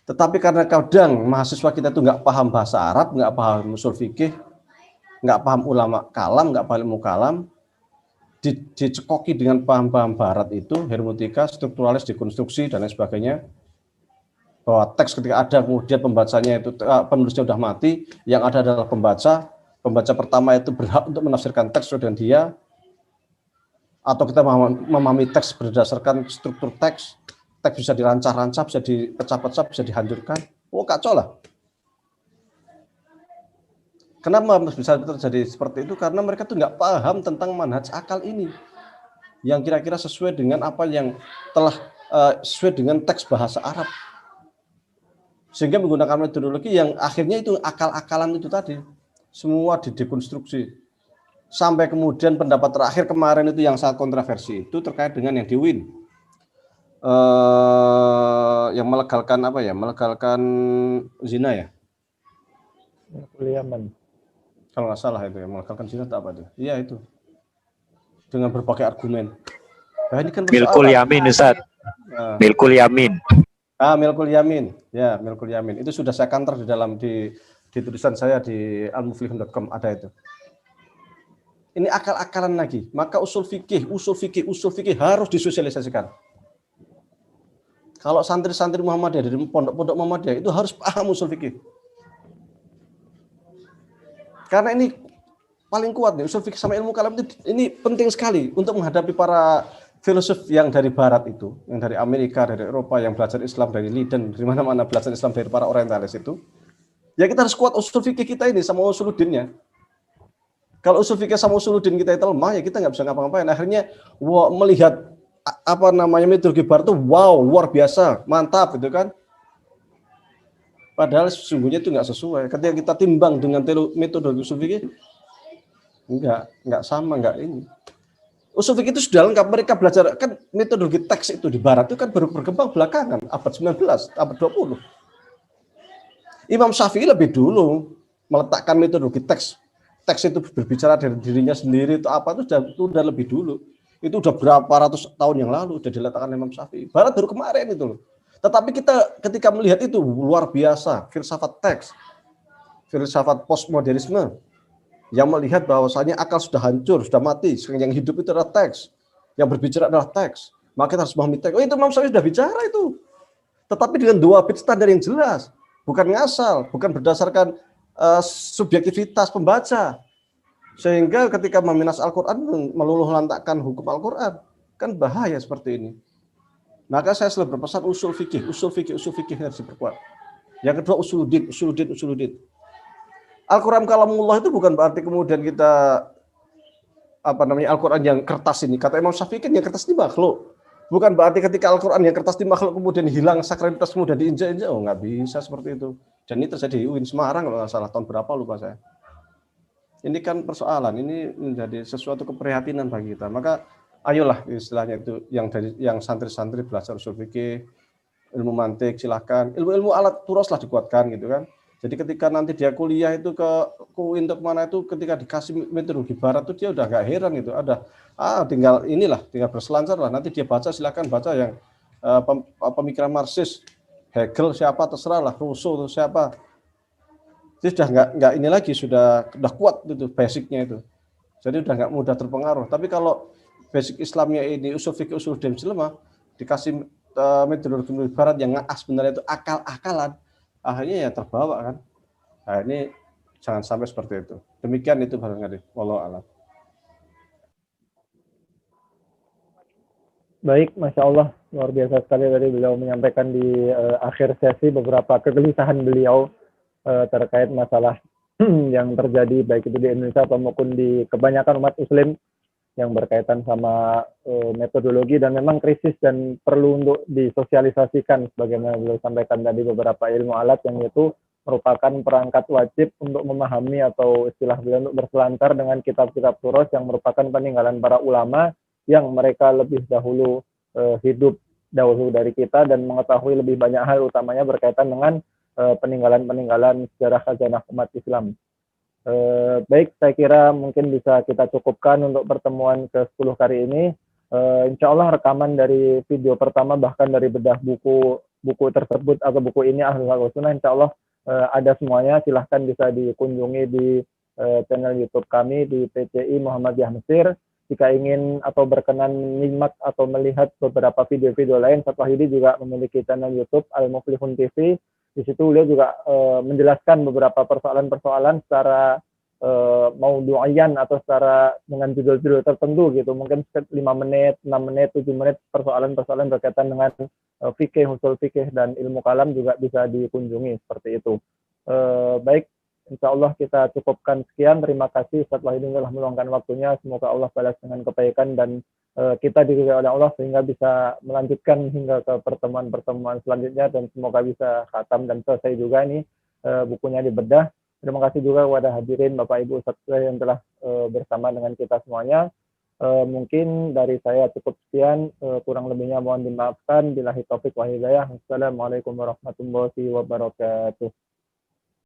Tetapi karena kadang mahasiswa kita itu nggak paham bahasa Arab, nggak paham usul fikih, nggak paham ulama kalam, nggak paham ilmu kalam, dicekoki dengan paham-paham barat itu, hermeneutika, strukturalis, dekonstruksi, dan lain sebagainya, bahwa teks ketika ada, kemudian pembacanya itu, penulisnya sudah mati, yang ada adalah pembaca pertama itu berhak untuk menafsirkan teks dengan dia, atau kita memahami teks berdasarkan struktur teks bisa dirancang-rancang, bisa dipecah-pecah, bisa dihancurkan. Oh, kacau lah. Kenapa bisa terjadi seperti itu? Karena mereka tuh nggak paham tentang manhaj akal ini, yang kira-kira sesuai dengan apa yang telah sesuai dengan teks bahasa Arab, sehingga menggunakan metodologi yang akhirnya itu akal-akalan itu tadi, semua didekonstruksi. Sampai kemudian pendapat terakhir kemarin itu yang sangat kontroversi itu terkait dengan yang di UIN, yang melegalkan apa ya? Melegalkan zina ya? Yaman. Kalau nggak salah itu ya, melegalkan zina atau apa itu? Iya itu. Dengan berbagai argumen. Nah, ini kan Milkul Yamin, Ustaz. Milkul Yamin. Milkul Yamin. Ya, Milkul Yamin. Itu sudah saya kantor di tulisan saya di almuflihun.com ada itu. Ini akal-akalan lagi. Maka usul fikih harus disosialisasikan. Kalau santri-santri Muhammadiyah dari pondok-pondok Muhammadiyah itu harus paham usul fikih. Karena ini paling kuat nih, usul fikih sama ilmu kalam itu ini penting sekali untuk menghadapi para filosof yang dari barat itu, yang dari Amerika, dari Eropa, yang belajar Islam dari Leiden, dari mana-mana belajar Islam dari para orientalis itu. Ya kita harus kuat usul fikih kita ini sama usuluddinnya. Kalau usul fikih sama usuluddin kita itu lemah, ya kita nggak bisa ngapa-ngapain. Akhirnya melihat apa namanya metodologi barat itu wow, luar biasa, mantap gitu kan. Padahal sesungguhnya itu nggak sesuai. Ketika kita timbang dengan metodologi usul fikih, nggak sama, nggak ini. Usul fikih itu sudah lengkap, mereka belajar kan metodologi teks itu di barat itu kan baru berkembang belakangan, abad 19, abad 20. Imam Syafi'i lebih dulu meletakkan metodologi teks. Teks itu berbicara dari dirinya sendiri itu apa itu sudah lebih dulu. Itu udah berapa ratus tahun yang lalu udah diletakkan Imam Syafi'i. Barat baru kemarin itu loh. Tetapi kita ketika melihat itu luar biasa, filsafat teks, filsafat postmodernisme yang melihat bahwasanya akal sudah hancur, sudah mati, yang hidup itu adalah teks, yang berbicara adalah teks. Maka kita harus memahami teks. Oh itu Imam Syafi'i sudah bicara itu. Tetapi dengan dua bit standar yang jelas, bukan ngasal, bukan berdasarkan subjektivitas pembaca. Sehingga ketika meminas Al-Quran meluluh lantakkan hukum Al-Quran, kan bahaya seperti ini. Maka saya selalu berpesan usul fikih harus diperkuat. Yang kedua usuluddin. Al-Quran kalamullah itu bukan berarti kemudian kita Al-Quran yang kertas ini, kata Imam Syafi'i kan yang kertas ini makhluk. Bukan berarti ketika Al-Quran yang kertas ini makhluk kemudian hilang sakralitas kemudian diinjak-injak. Oh, nggak bisa seperti itu. Dan ini terjadi di UIN Semarang kalau nggak salah tahun berapa lupa saya. Ini kan persoalan, ini menjadi sesuatu keprihatinan bagi kita. Maka ayolah istilahnya itu yang santri-santri belajar usul fikih, ilmu mantik silahkan, ilmu alat turaslah dikuatkan gitu kan. Jadi ketika nanti dia kuliah itu ke UIN untuk mana itu, ketika dikasih metodologi barat itu dia udah nggak heran gitu. Tinggal berselancar lah. Nanti dia baca silahkan baca yang pemikiran Marxis, Hegel siapa terserah lah, Rousseau siapa. Dia sudah nggak ini lagi, sudah kuat itu basicnya itu. Jadi udah nggak mudah terpengaruh. Tapi kalau basic Islamnya ini usul fikih usul din lemah, dikasih metodologi barat yang sebenarnya itu akal-akalan, akhirnya ya terbawa kan. Nah ini jangan sampai seperti itu. Demikian itu barangkali. Wallahu a'lam. Baik, Masya Allah, luar biasa sekali tadi beliau menyampaikan di akhir sesi beberapa kegelisahan beliau terkait masalah yang terjadi baik itu di Indonesia atau maupun di kebanyakan umat Muslim yang berkaitan sama metodologi, dan memang krisis dan perlu untuk disosialisasikan sebagaimana beliau sampaikan tadi beberapa ilmu alat yang itu merupakan perangkat wajib untuk memahami atau istilah beliau untuk berselancar dengan kitab-kitab turos yang merupakan peninggalan para ulama yang mereka lebih dahulu hidup dahulu dari kita dan mengetahui lebih banyak hal, utamanya berkaitan dengan peninggalan-peninggalan sejarah khazanah umat Islam. Baik, saya kira mungkin bisa kita cukupkan untuk pertemuan ke-10 kali ini. Insya Allah rekaman dari video pertama bahkan dari bedah buku tersebut atau buku ini Ahlul Sunnah, insya Allah ada semuanya. Silahkan bisa dikunjungi di channel YouTube kami di PCI Muhammadiyah Mesir. Jika ingin atau berkenan menyimak atau melihat beberapa video-video lain, setelah ini juga memiliki channel YouTube Al-Muflihun TV. Di situ beliau juga menjelaskan beberapa persoalan-persoalan secara maudu'iyan atau secara dengan judul-judul tertentu gitu. Mungkin 5 menit, 6 menit, 7 menit persoalan-persoalan berkaitan dengan fikih, usul fikih, dan ilmu kalam juga bisa dikunjungi seperti itu. Baik, insya Allah kita cukupkan sekian. Terima kasih setelah ini telah meluangkan waktunya. Semoga Allah balas dengan kebaikan dan kita diridhoi oleh Allah sehingga bisa melanjutkan hingga ke pertemuan-pertemuan selanjutnya, dan semoga bisa khatam dan selesai juga ini bukunya dibedah. Terima kasih juga kepada hadirin Bapak Ibu Ustadz yang telah bersama dengan kita semuanya. Mungkin dari saya cukup sekian, kurang lebihnya mohon dimaafkan. Billahi taufik wal hidayah. Wassalamualaikum warahmatullahi wabarakatuh.